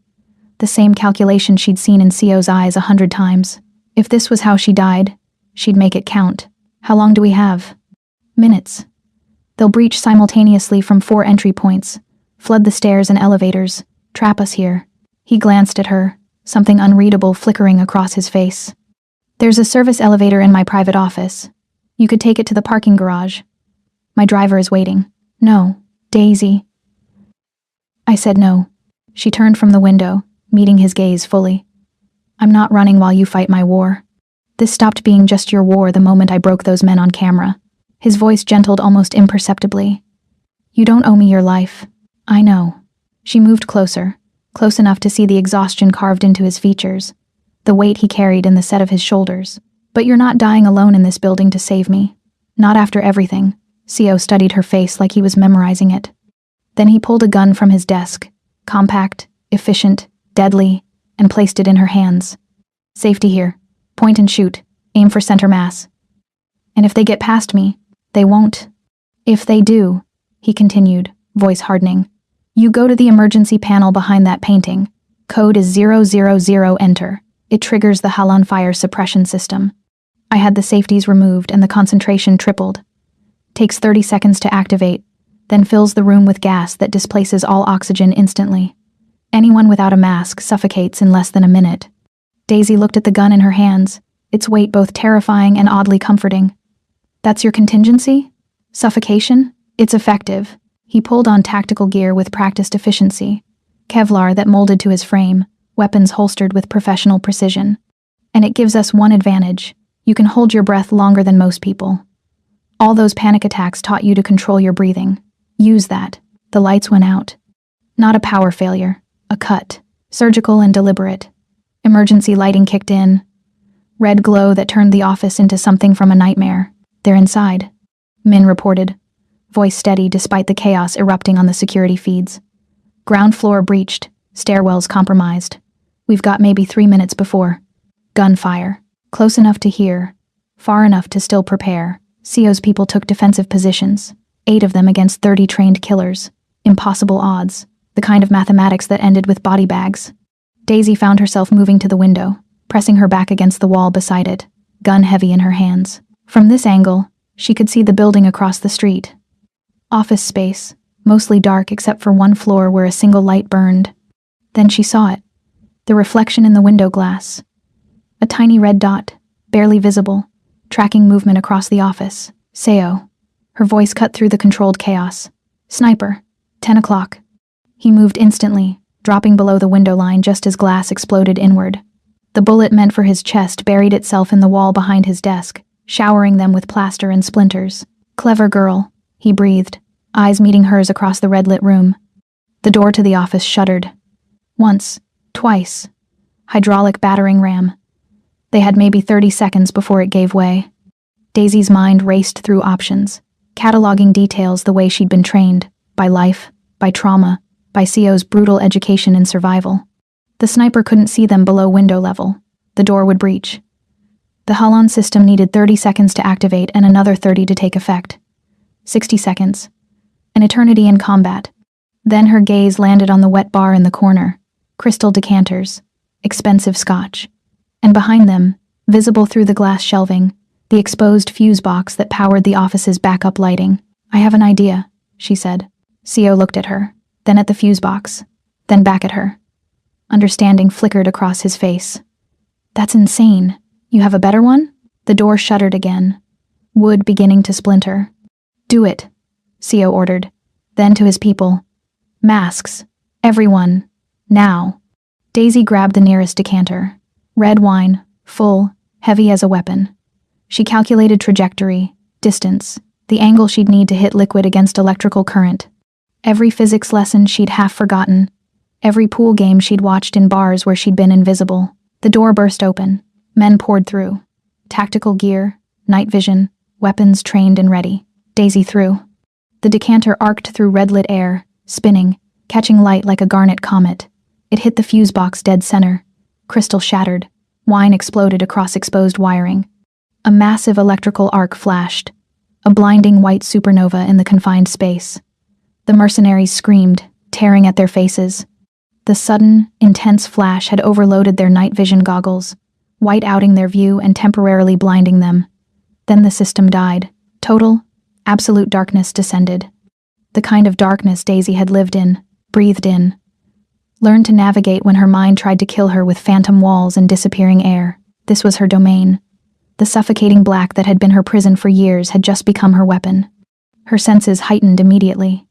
The same calculation she'd seen in Seo's eyes 100 times. If this was how she died, she'd make it count. How long do we have? Minutes. They'll breach simultaneously from 4 entry points, flood the stairs and elevators, trap us here. He glanced at her, something unreadable flickering across his face. There's a service elevator in my private office. You could take it to the parking garage. My driver is waiting. No, Daisy. I said no. She turned from the window, meeting his gaze fully. I'm not running while you fight my war. This stopped being just your war the moment I broke those men on camera. His voice gentled almost imperceptibly. You don't owe me your life. I know. She moved closer, close enough to see the exhaustion carved into his features, the weight he carried in the set of his shoulders. But you're not dying alone in this building to save me. Not after everything. Seo studied her face like he was memorizing it. Then he pulled a gun from his desk, compact, efficient, deadly, and placed it in her hands. Safety here. Point and shoot. Aim for center mass. And if they get past me, they won't. If they do, he continued, voice hardening, you go to the emergency panel behind that painting. Code is 000 enter. It triggers the hell on fire suppression system. I had the safeties removed and the concentration tripled. Takes 30 seconds to activate, then fills the room with gas that displaces all oxygen instantly. Anyone without a mask suffocates in less than a minute. Daisy looked at the gun in her hands, its weight both terrifying and oddly comforting. That's your contingency? Suffocation? It's effective. He pulled on tactical gear with practiced efficiency. Kevlar that molded to his frame, weapons holstered with professional precision. And it gives us one advantage. You can hold your breath longer than most people. All those panic attacks taught you to control your breathing. Use that. The lights went out. Not a power failure. A cut. Surgical and deliberate. Emergency lighting kicked in. Red glow that turned the office into something from a nightmare. They're inside. Min reported, voice steady despite the chaos erupting on the security feeds. Ground floor breached. Stairwells compromised. We've got maybe 3 minutes before. Gunfire. Close enough to hear. Far enough to still prepare. Seo's people took defensive positions. 8 of them against 30 trained killers. Impossible odds. The kind of mathematics that ended with body bags. Daisy found herself moving to the window, pressing her back against the wall beside it, gun heavy in her hands. From this angle, she could see the building across the street. Office space, mostly dark except for one floor where a single light burned. Then she saw it. The reflection in the window glass. A tiny red dot, barely visible, tracking movement across the office. Seo. Her voice cut through the controlled chaos. Sniper. 10 o'clock. He moved instantly, dropping below the window line just as glass exploded inward. The bullet meant for his chest buried itself in the wall behind his desk, showering them with plaster and splinters. Clever girl, he breathed, eyes meeting hers across the red-lit room. The door to the office shuddered. Once, twice. Hydraulic battering ram. They had maybe 30 seconds before it gave way. Daisy's mind raced through options, cataloging details the way she'd been trained, by life, by trauma, by Seo's brutal education in survival. The sniper couldn't see them below window level. The door would breach. The Halon system needed 30 seconds to activate and another 30 to take effect. 60 seconds. An eternity in combat. Then her gaze landed on the wet bar in the corner. Crystal decanters. Expensive scotch. And behind them, visible through the glass shelving, the exposed fuse box that powered the office's backup lighting. "I have an idea," she said. CO looked at her, then at the fuse box, then back at her. Understanding flickered across his face. "That's insane. You have a better one?" The door shuddered again, wood beginning to splinter. "Do it," CO ordered. Then to his people. "Masks. Everyone. Now." Daisy grabbed the nearest decanter. Red wine, full, heavy as a weapon. She calculated trajectory, distance, the angle she'd need to hit liquid against electrical current. Every physics lesson she'd half forgotten. Every pool game she'd watched in bars where she'd been invisible. The door burst open. Men poured through. Tactical gear, night vision, weapons trained and ready. Daisy threw. The decanter arced through red-lit air, spinning, catching light like a garnet comet. It hit the fuse box dead center. Crystal shattered. Wine exploded across exposed wiring. A massive electrical arc flashed. A blinding white supernova in the confined space. The mercenaries screamed, tearing at their faces. The sudden, intense flash had overloaded their night vision goggles, white-outing their view and temporarily blinding them. Then the system died. Total, absolute darkness descended. The kind of darkness Daisy had lived in, breathed in. Learned to navigate when her mind tried to kill her with phantom walls and disappearing air. This was her domain. The suffocating black that had been her prison for years had just become her weapon. Her senses heightened immediately.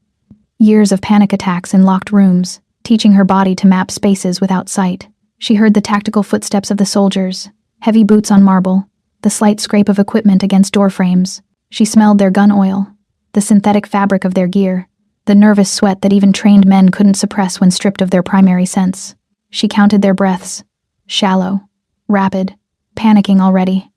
Years of panic attacks in locked rooms, teaching her body to map spaces without sight. She heard the tactical footsteps of the soldiers, heavy boots on marble, the slight scrape of equipment against door frames. She smelled their gun oil, the synthetic fabric of their gear, the nervous sweat that even trained men couldn't suppress when stripped of their primary sense. She counted their breaths, shallow, rapid, panicking already.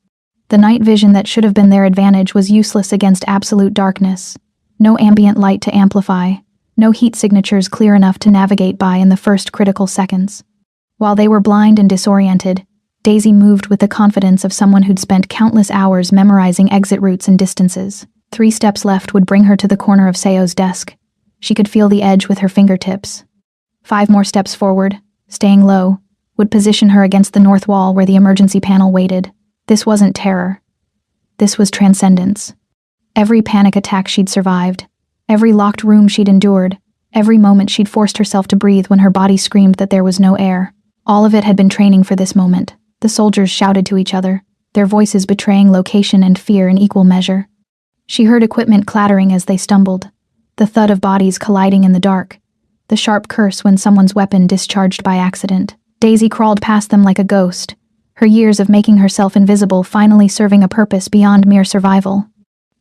The night vision that should have been their advantage was useless against absolute darkness. No ambient light to amplify, no heat signatures clear enough to navigate by in the first critical seconds. While they were blind and disoriented, Daisy moved with the confidence of someone who'd spent countless hours memorizing exit routes and distances. 3 steps left would bring her to the corner of Seo's desk. She could feel the edge with her fingertips. 5 more steps forward, staying low, would position her against the north wall where the emergency panel waited. This wasn't terror. This was transcendence. Every panic attack she'd survived, every locked room she'd endured, every moment she'd forced herself to breathe when her body screamed that there was no air. All of it had been training for this moment. The soldiers shouted to each other, their voices betraying location and fear in equal measure. She heard equipment clattering as they stumbled, the thud of bodies colliding in the dark, the sharp curse when someone's weapon discharged by accident. Daisy crawled past them like a ghost, her years of making herself invisible finally serving a purpose beyond mere survival.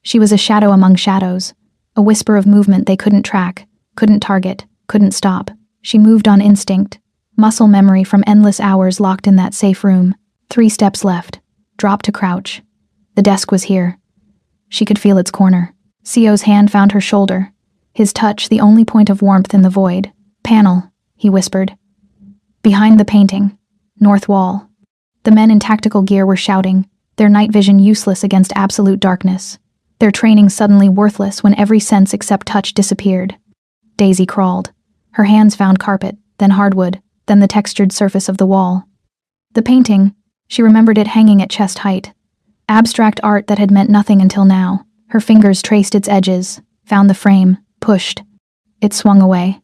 She was a shadow among shadows, a whisper of movement they couldn't track, couldn't target, couldn't stop. She moved on instinct, muscle memory from endless hours locked in that safe room. 3 steps left, drop to crouch. The desk was here. She could feel its corner. CO's hand found her shoulder, his touch the only point of warmth in the void. "Panel," he whispered. "Behind the painting. North wall." The men in tactical gear were shouting, their night vision useless against absolute darkness, their training suddenly worthless when every sense except touch disappeared. Daisy crawled. Her hands found carpet, then hardwood, then the textured surface of the wall. The painting, she remembered it hanging at chest height. Abstract art that had meant nothing until now. Her fingers traced its edges, found the frame, pushed. It swung away.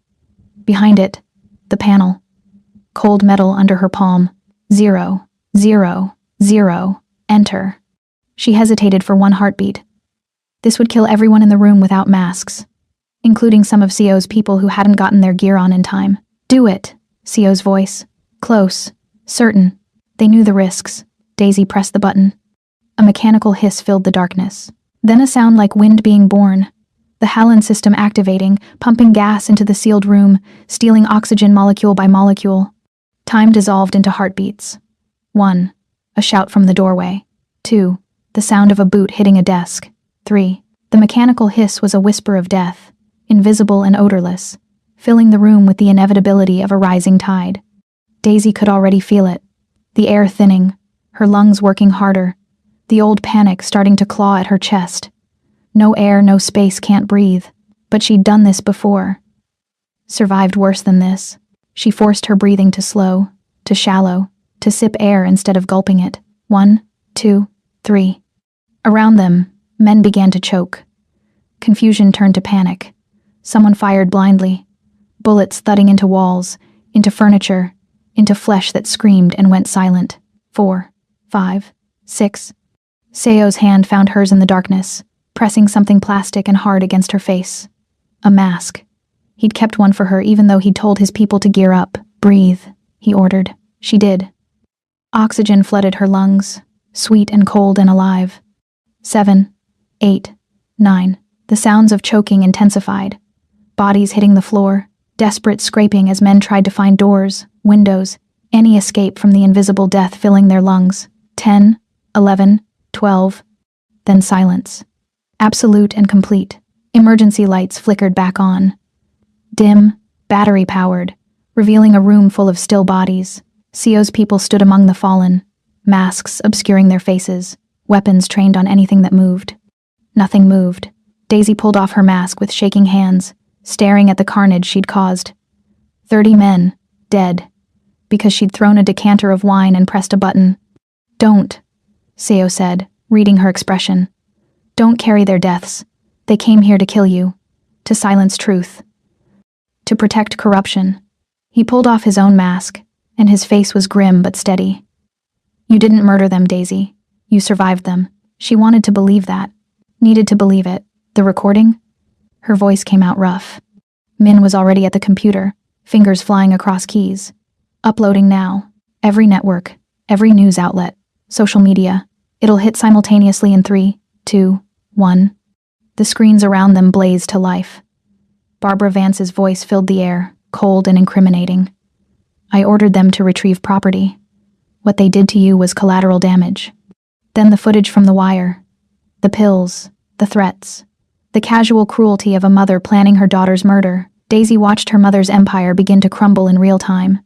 Behind it, the panel. Cold metal under her palm. 0, 0, 0, enter. She hesitated for 1 heartbeat. This would kill everyone in the room without masks, including some of CO's people who hadn't gotten their gear on in time. "Do it," CO's voice. Close, certain. They knew the risks. Daisy pressed the button. A mechanical hiss filled the darkness. Then a sound like wind being born. The Halon system activating, pumping gas into the sealed room, stealing oxygen molecule by molecule. Time dissolved into heartbeats. 1. A shout from the doorway. 2. The sound of a boot hitting a desk. 3. The mechanical hiss was a whisper of death, invisible and odorless, filling the room with the inevitability of a rising tide. Daisy could already feel it. The air thinning, her lungs working harder, the old panic starting to claw at her chest. No air, no space, can't breathe. But she'd done this before. Survived worse than this. She forced her breathing to slow, to shallow, to sip air instead of gulping it. 1, 2, 3. Around them, men began to choke. Confusion turned to panic. Someone fired blindly. Bullets thudding into walls, into furniture, into flesh that screamed and went silent. 4, 5, 6. Seo's hand found hers in the darkness, pressing something plastic and hard against her face. A mask. He'd kept one for her even though he'd told his people to gear up. Breathe, he ordered. She did. Oxygen flooded her lungs, sweet and cold and alive. 7, 8, 9. The sounds of choking intensified. Bodies hitting the floor, desperate scraping as men tried to find doors, windows, any escape from the invisible death filling their lungs. 10, 11, 12. Then silence. Absolute and complete. Emergency lights flickered back on. Dim, battery-powered, revealing a room full of still bodies. Seo's people stood among the fallen, masks obscuring their faces, weapons trained on anything that moved. Nothing moved. Daisy pulled off her mask with shaking hands, staring at the carnage she'd caused. 30 men, dead, because she'd thrown a decanter of wine and pressed a button. Don't, Seo said, reading her expression. Don't carry their deaths. They came here to kill you, to silence truth, to protect corruption. He pulled off his own mask, and his face was grim but steady. You didn't murder them, Daisy. You survived them. She wanted to believe that. Needed to believe it. The recording? Her voice came out rough. Min was already at the computer, fingers flying across keys. Uploading now. Every network, every news outlet, social media. It'll hit simultaneously in 3, 2, 1. The screens around them blazed to life. Barbara Vance's voice filled the air, cold and incriminating. I ordered them to retrieve property. What they did to you was collateral damage. Then the footage from the wire. The pills, the threats, the casual cruelty of a mother planning her daughter's murder. Daisy watched her mother's empire begin to crumble in real time.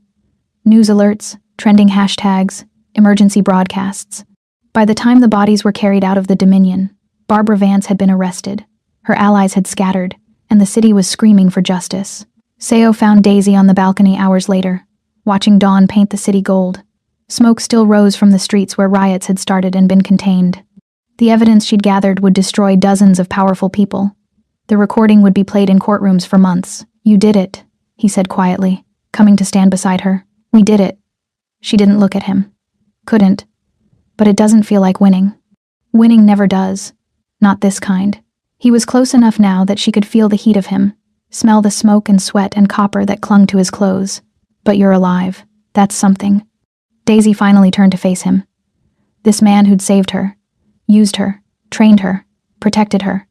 News alerts, trending hashtags, emergency broadcasts. By the time the bodies were carried out of the Dominion, Barbara Vance had been arrested, her allies had scattered, and the city was screaming for justice. Seo found Daisy on the balcony hours later, watching dawn paint the city gold. Smoke still rose from the streets where riots had started and been contained. The evidence she'd gathered would destroy dozens of powerful people. The recording would be played in courtrooms for months. You did it, he said quietly, coming to stand beside her. We did it. She didn't look at him. Couldn't. But it doesn't feel like winning. Winning never does. Not this kind. He was close enough now that she could feel the heat of him, smell the smoke and sweat and copper that clung to his clothes. But you're alive. That's something. Daisy finally turned to face him. This man who'd saved her, used her, trained her, protected her,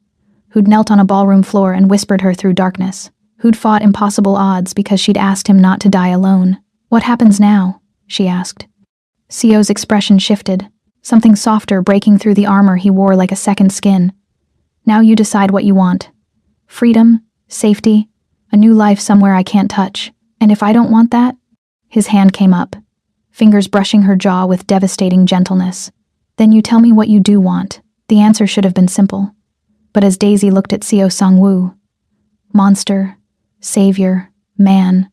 who'd knelt on a ballroom floor and whispered her through darkness, who'd fought impossible odds because she'd asked him not to die alone. What happens now? She asked. Seo's expression shifted, something softer breaking through the armor he wore like a second skin. Now you decide what you want. Freedom, safety, a new life somewhere I can't touch. And if I don't want that? His hand came up, fingers brushing her jaw with devastating gentleness. Then you tell me what you do want. The answer should have been simple. But as Daisy looked at Seo Sung-woo, monster, savior, man,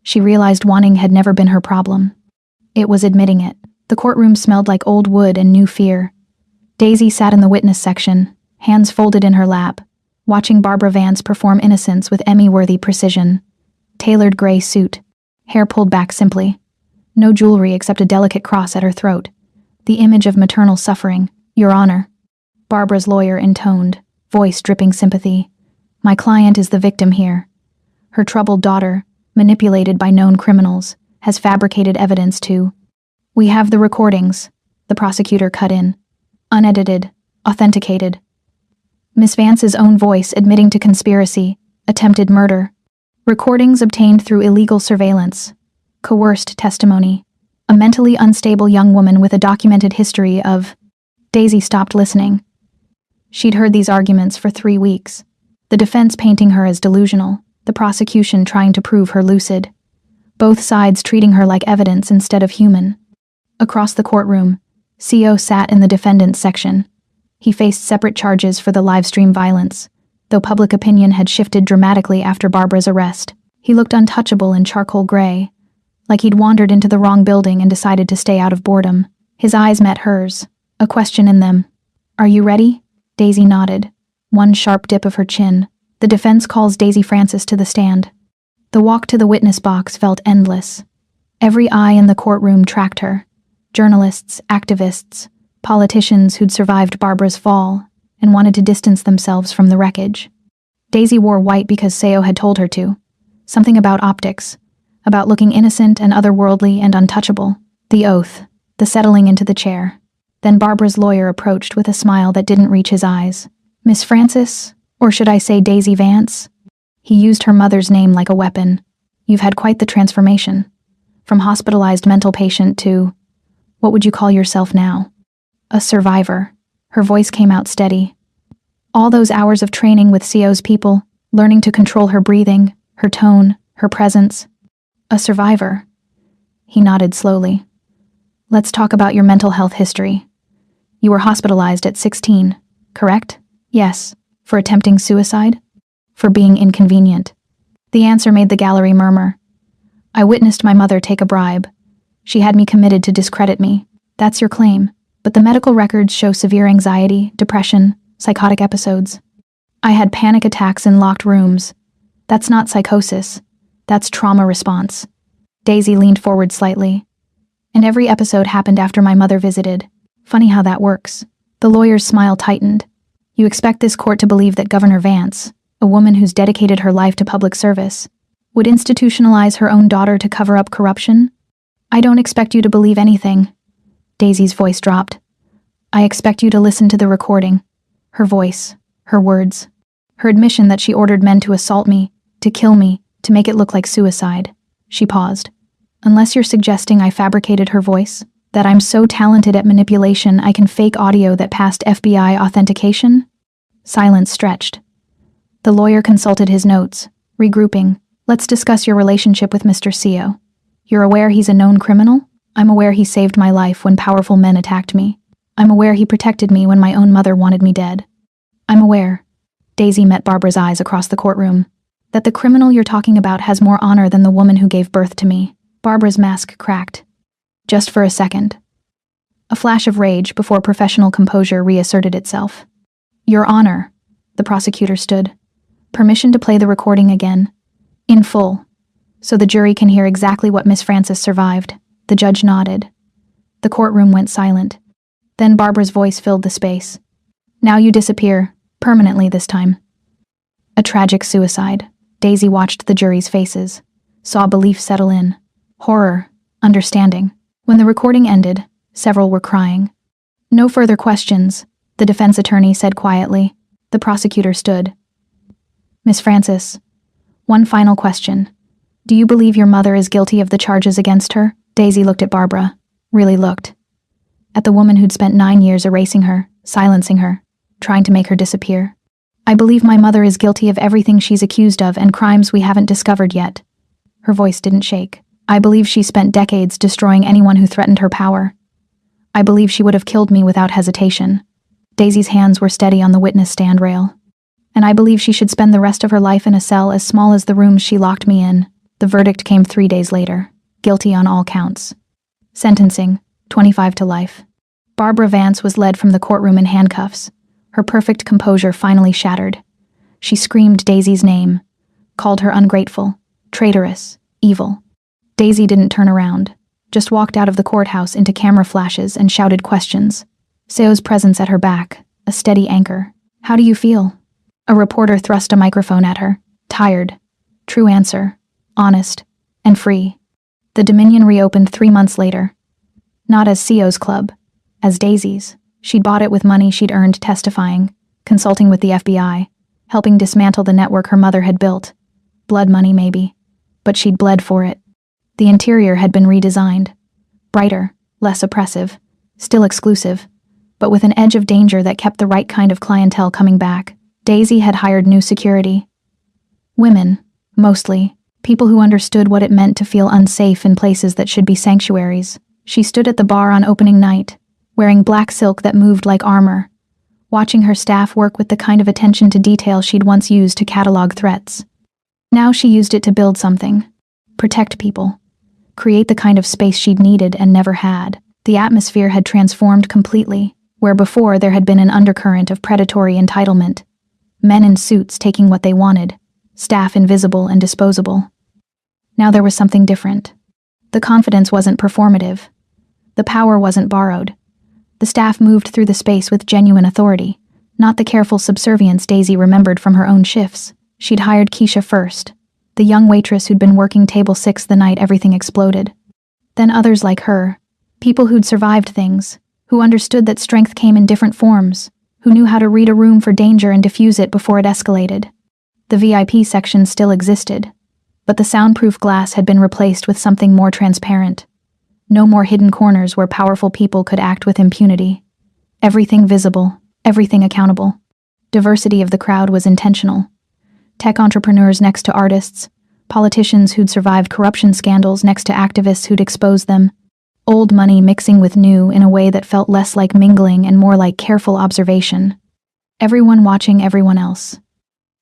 she realized wanting had never been her problem. It was admitting it. The courtroom smelled like old wood and new fear. Daisy sat in the witness section, hands folded in her lap, watching Barbara Vance perform innocence with Emmy-worthy precision. Tailored gray suit, hair pulled back simply. No jewelry except a delicate cross at her throat. The image of maternal suffering. Your Honor. Barbara's lawyer intoned, voice dripping sympathy. My client is the victim here. Her troubled daughter, manipulated by known criminals, has fabricated evidence to... We have the recordings, the prosecutor cut in. Unedited, authenticated. Miss Vance's own voice admitting to conspiracy, attempted murder. Recordings obtained through illegal surveillance. Coerced testimony. A mentally unstable young woman with a documented history of... Daisy stopped listening. She'd heard these arguments for 3 weeks. The defense painting her as delusional, the prosecution trying to prove her lucid. Both sides treating her like evidence instead of human. Across the courtroom, CO sat in the defendant's section. He faced separate charges for the livestream violence, though public opinion had shifted dramatically after Barbara's arrest. He looked untouchable in charcoal gray, like he'd wandered into the wrong building and decided to stay out of boredom. His eyes met hers, a question in them. "Are you ready?" Daisy nodded, one sharp dip of her chin. The defense calls Daisy Francis to the stand. The walk to the witness box felt endless. Every eye in the courtroom tracked her. Journalists, activists, politicians who'd survived Barbara's fall and wanted to distance themselves from the wreckage. Daisy wore white because Seo had told her to. Something about optics, about looking innocent and otherworldly and untouchable. The oath, the settling into the chair. Then Barbara's lawyer approached with a smile that didn't reach his eyes. "Miss Francis, or should I say Daisy Vance?" He used her mother's name like a weapon. "You've had quite the transformation. From hospitalized mental patient to, what would you call yourself now?" "A survivor." Her voice came out steady. "All those hours of training with CO's people, learning to control her breathing, her tone, her presence. A survivor." He nodded slowly. "Let's talk about your mental health history. You were hospitalized at 16, correct?" "Yes." "For attempting suicide?" "For being inconvenient." The answer made the gallery murmur. "I witnessed my mother take a bribe. She had me committed to discredit me." "That's your claim, but the medical records show severe anxiety, depression, psychotic episodes." "I had panic attacks in locked rooms. That's not psychosis. That's trauma response." Daisy leaned forward slightly. "And every episode happened after my mother visited. Funny how that works." The lawyer's smile tightened. "You expect this court to believe that Governor Vance, a woman who's dedicated her life to public service, would institutionalize her own daughter to cover up corruption?" "I don't expect you to believe anything." Daisy's voice dropped. "I expect you to listen to the recording." Her voice, her words, her admission that she ordered men to assault me, to kill me, to make it look like suicide. She paused. "Unless you're suggesting I fabricated her voice, that I'm so talented at manipulation I can fake audio that passed FBI authentication?" Silence stretched. The lawyer consulted his notes, regrouping. "Let's discuss your relationship with Mr. CO. You're aware he's a known criminal?" "I'm aware he saved my life when powerful men attacked me. I'm aware he protected me when my own mother wanted me dead. I'm aware." Daisy met Barbara's eyes across the courtroom. "That the criminal you're talking about has more honor than the woman who gave birth to me." Barbara's mask cracked. Just for a second. A flash of rage before professional composure reasserted itself. "Your Honor," the prosecutor stood. "Permission to play the recording again. In full. So the jury can hear exactly what Miss Francis survived." The judge nodded. The courtroom went silent. Then Barbara's voice filled the space. "Now you disappear, permanently this time." A tragic suicide. Daisy watched the jury's faces, saw belief settle in. Horror, understanding. When the recording ended, several were crying. "No further questions," the defense attorney said quietly. The prosecutor stood. "Miss Francis, one final question. Do you believe your mother is guilty of the charges against her?" Daisy looked at Barbara, really looked. At the woman who'd spent 9 years erasing her, silencing her, trying to make her disappear. "I believe my mother is guilty of everything she's accused of and crimes we haven't discovered yet." Her voice didn't shake. "I believe she spent decades destroying anyone who threatened her power. I believe she would have killed me without hesitation." Daisy's hands were steady on the witness stand rail. "And I believe she should spend the rest of her life in a cell as small as the rooms she locked me in." The verdict came 3 days later. Guilty on all counts. Sentencing, 25 to life. Barbara Vance was led from the courtroom in handcuffs, her perfect composure finally shattered. She screamed Daisy's name, called her ungrateful, traitorous, evil. Daisy didn't turn around, just walked out of the courthouse into camera flashes and shouted questions. Seo's presence at her back, a steady anchor. "How do you feel?" A reporter thrust a microphone at her. "Tired." True answer. Honest. And free. The Dominion reopened 3 months later. Not as CO's club, as Daisy's. She'd bought it with money she'd earned testifying, consulting with the FBI, helping dismantle the network her mother had built. Blood money, maybe. But she'd bled for it. The interior had been redesigned. Brighter, less oppressive, still exclusive, but with an edge of danger that kept the right kind of clientele coming back. Daisy had hired new security. Women, mostly. People who understood what it meant to feel unsafe in places that should be sanctuaries. She stood at the bar on opening night, wearing black silk that moved like armor, watching her staff work with the kind of attention to detail she'd once used to catalog threats. Now she used it to build something. Protect people. Create the kind of space she'd needed and never had. The atmosphere had transformed completely, where before there had been an undercurrent of predatory entitlement. Men in suits taking what they wanted, staff invisible and disposable. Now there was something different. The confidence wasn't performative. The power wasn't borrowed. The staff moved through the space with genuine authority, not the careful subservience Daisy remembered from her own shifts. She'd hired Keisha first, the young waitress who'd been working table 6 the night everything exploded. Then others like her, people who'd survived things, who understood that strength came in different forms, who knew how to read a room for danger and diffuse it before it escalated. The VIP section still existed, but the soundproof glass had been replaced with something more transparent. No more hidden corners where powerful people could act with impunity. Everything visible, everything accountable. Diversity of the crowd was intentional. Tech entrepreneurs next to artists, politicians who'd survived corruption scandals next to activists who'd exposed them, old money mixing with new in a way that felt less like mingling and more like careful observation. Everyone watching everyone else.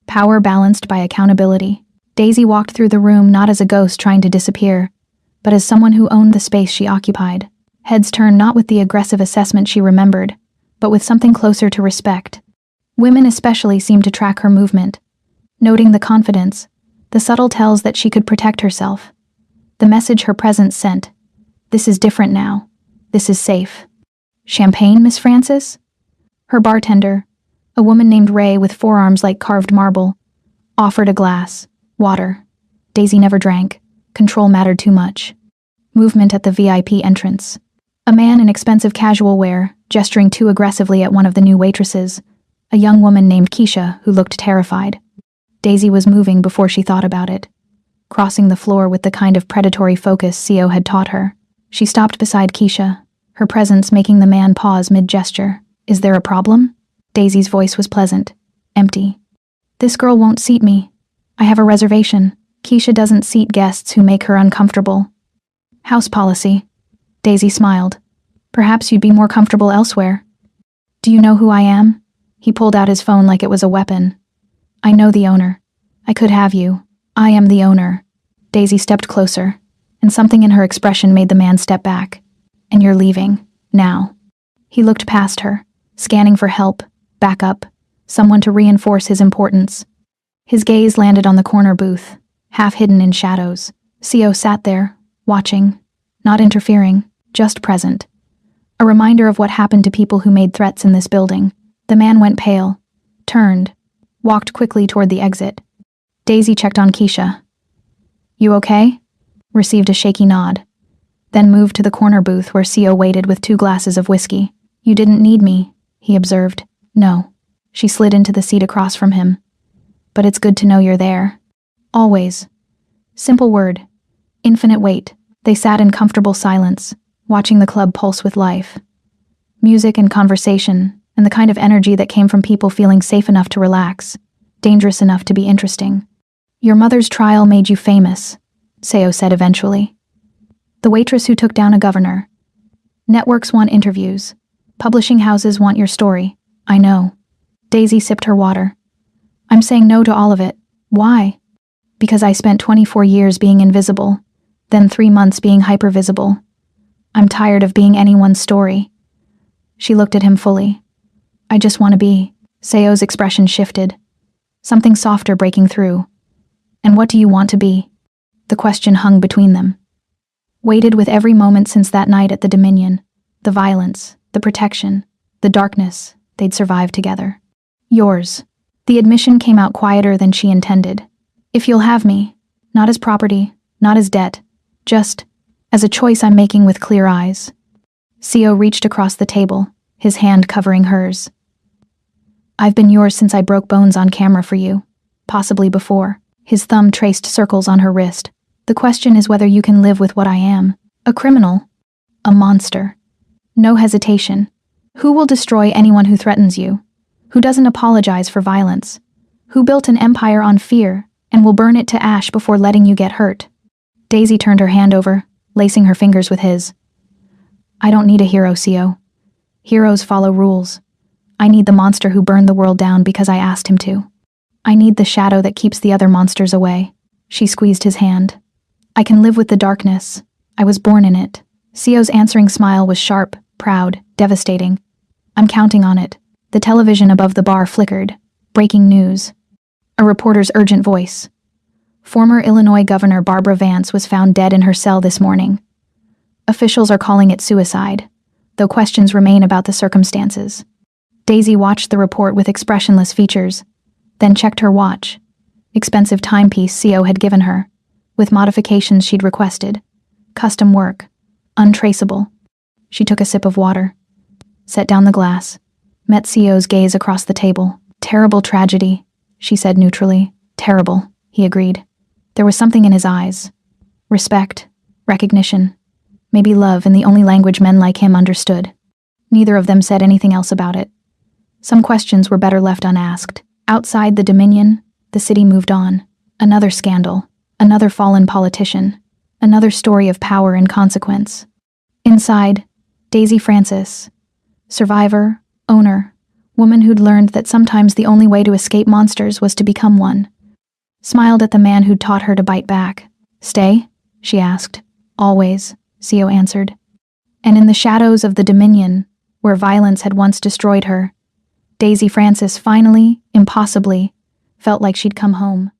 Power balanced by accountability. Daisy walked through the room not as a ghost trying to disappear, but as someone who owned the space she occupied. Heads turned not with the aggressive assessment she remembered, but with something closer to respect. Women especially seemed to track her movement, noting the confidence, the subtle tells that she could protect herself. The message her presence sent. This is different now. This is safe. Champagne, Miss Francis? Her bartender, a woman named Ray with forearms like carved marble, offered a glass. Water. Daisy never drank. Control mattered too much. Movement at the VIP entrance. A man in expensive casual wear, gesturing too aggressively at one of the new waitresses. A young woman named Keisha, who looked terrified. Daisy was moving before she thought about it, crossing the floor with the kind of predatory focus CO had taught her. She stopped beside Keisha, her presence making the man pause mid-gesture. Is there a problem? Daisy's voice was pleasant, empty. This girl won't seat me. I have a reservation. Keisha doesn't seat guests who make her uncomfortable. House policy. Daisy smiled. Perhaps you'd be more comfortable elsewhere. Do you know who I am? He pulled out his phone like it was a weapon. I know the owner. I could have you. I am the owner. Daisy stepped closer, and something in her expression made the man step back. And you're leaving. Now. He looked past her, scanning for help, backup, someone to reinforce his importance. His gaze landed on the corner booth, half hidden in shadows. CO sat there, watching, not interfering, just present. A reminder of what happened to people who made threats in this building. The man went pale, turned, walked quickly toward the exit. Daisy checked on Keisha. You okay? Received a shaky nod. Then moved to the corner booth where CO waited with 2 glasses of whiskey. You didn't need me, he observed. No. She slid into the seat across from him. But it's good to know you're there. Always. Simple word. Infinite weight. They sat in comfortable silence, watching the club pulse with life. Music and conversation, and the kind of energy that came from people feeling safe enough to relax, dangerous enough to be interesting. Your mother's trial made you famous, Seo said eventually. The waitress who took down a governor. Networks want interviews. Publishing houses want your story. I know. Daisy sipped her water. I'm saying no to all of it. Why? Because I spent 24 years being invisible, then 3 months being hypervisible. I'm tired of being anyone's story. She looked at him fully. I just want to be. Seo's expression shifted. Something softer breaking through. And what do you want to be? The question hung between them. Weighted with every moment since that night at the Dominion. The violence, the protection, the darkness they'd survived together. Yours. The admission came out quieter than she intended. If you'll have me, not as property, not as debt, just as a choice I'm making with clear eyes. CO reached across the table, his hand covering hers. I've been yours since I broke bones on camera for you, possibly before. His thumb traced circles on her wrist. The question is whether you can live with what I am. A criminal. A monster. No hesitation. Who will destroy anyone who threatens you? Who doesn't apologize for violence? Who built an empire on fear and will burn it to ash before letting you get hurt? Daisy turned her hand over, lacing her fingers with his. I don't need a hero, CO. Heroes follow rules. I need the monster who burned the world down because I asked him to. I need the shadow that keeps the other monsters away. She squeezed his hand. I can live with the darkness. I was born in it. Sio's answering smile was sharp, proud, devastating. I'm counting on it. The television above the bar flickered. Breaking news. A reporter's urgent voice. Former Illinois Governor Barbara Vance was found dead in her cell this morning. Officials are calling it suicide, though questions remain about the circumstances. Daisy watched the report with expressionless features, then checked her watch. Expensive timepiece Sio had given her, with modifications she'd requested. Custom work. Untraceable. She took a sip of water, set down the glass, met Sio's gaze across the table. Terrible tragedy, she said neutrally. Terrible, he agreed. There was something in his eyes. Respect, recognition, maybe love in the only language men like him understood. Neither of them said anything else about it. Some questions were better left unasked. Outside the Dominion, the city moved on. Another scandal, another fallen politician, another story of power and consequence. Inside, Daisy Francis, survivor, owner, woman who'd learned that sometimes the only way to escape monsters was to become one, smiled at the man who'd taught her to bite back. Stay? She asked. Always, Sio answered. And in the shadows of the Dominion, where violence had once destroyed her, Daisy Francis finally, impossibly, felt like she'd come home.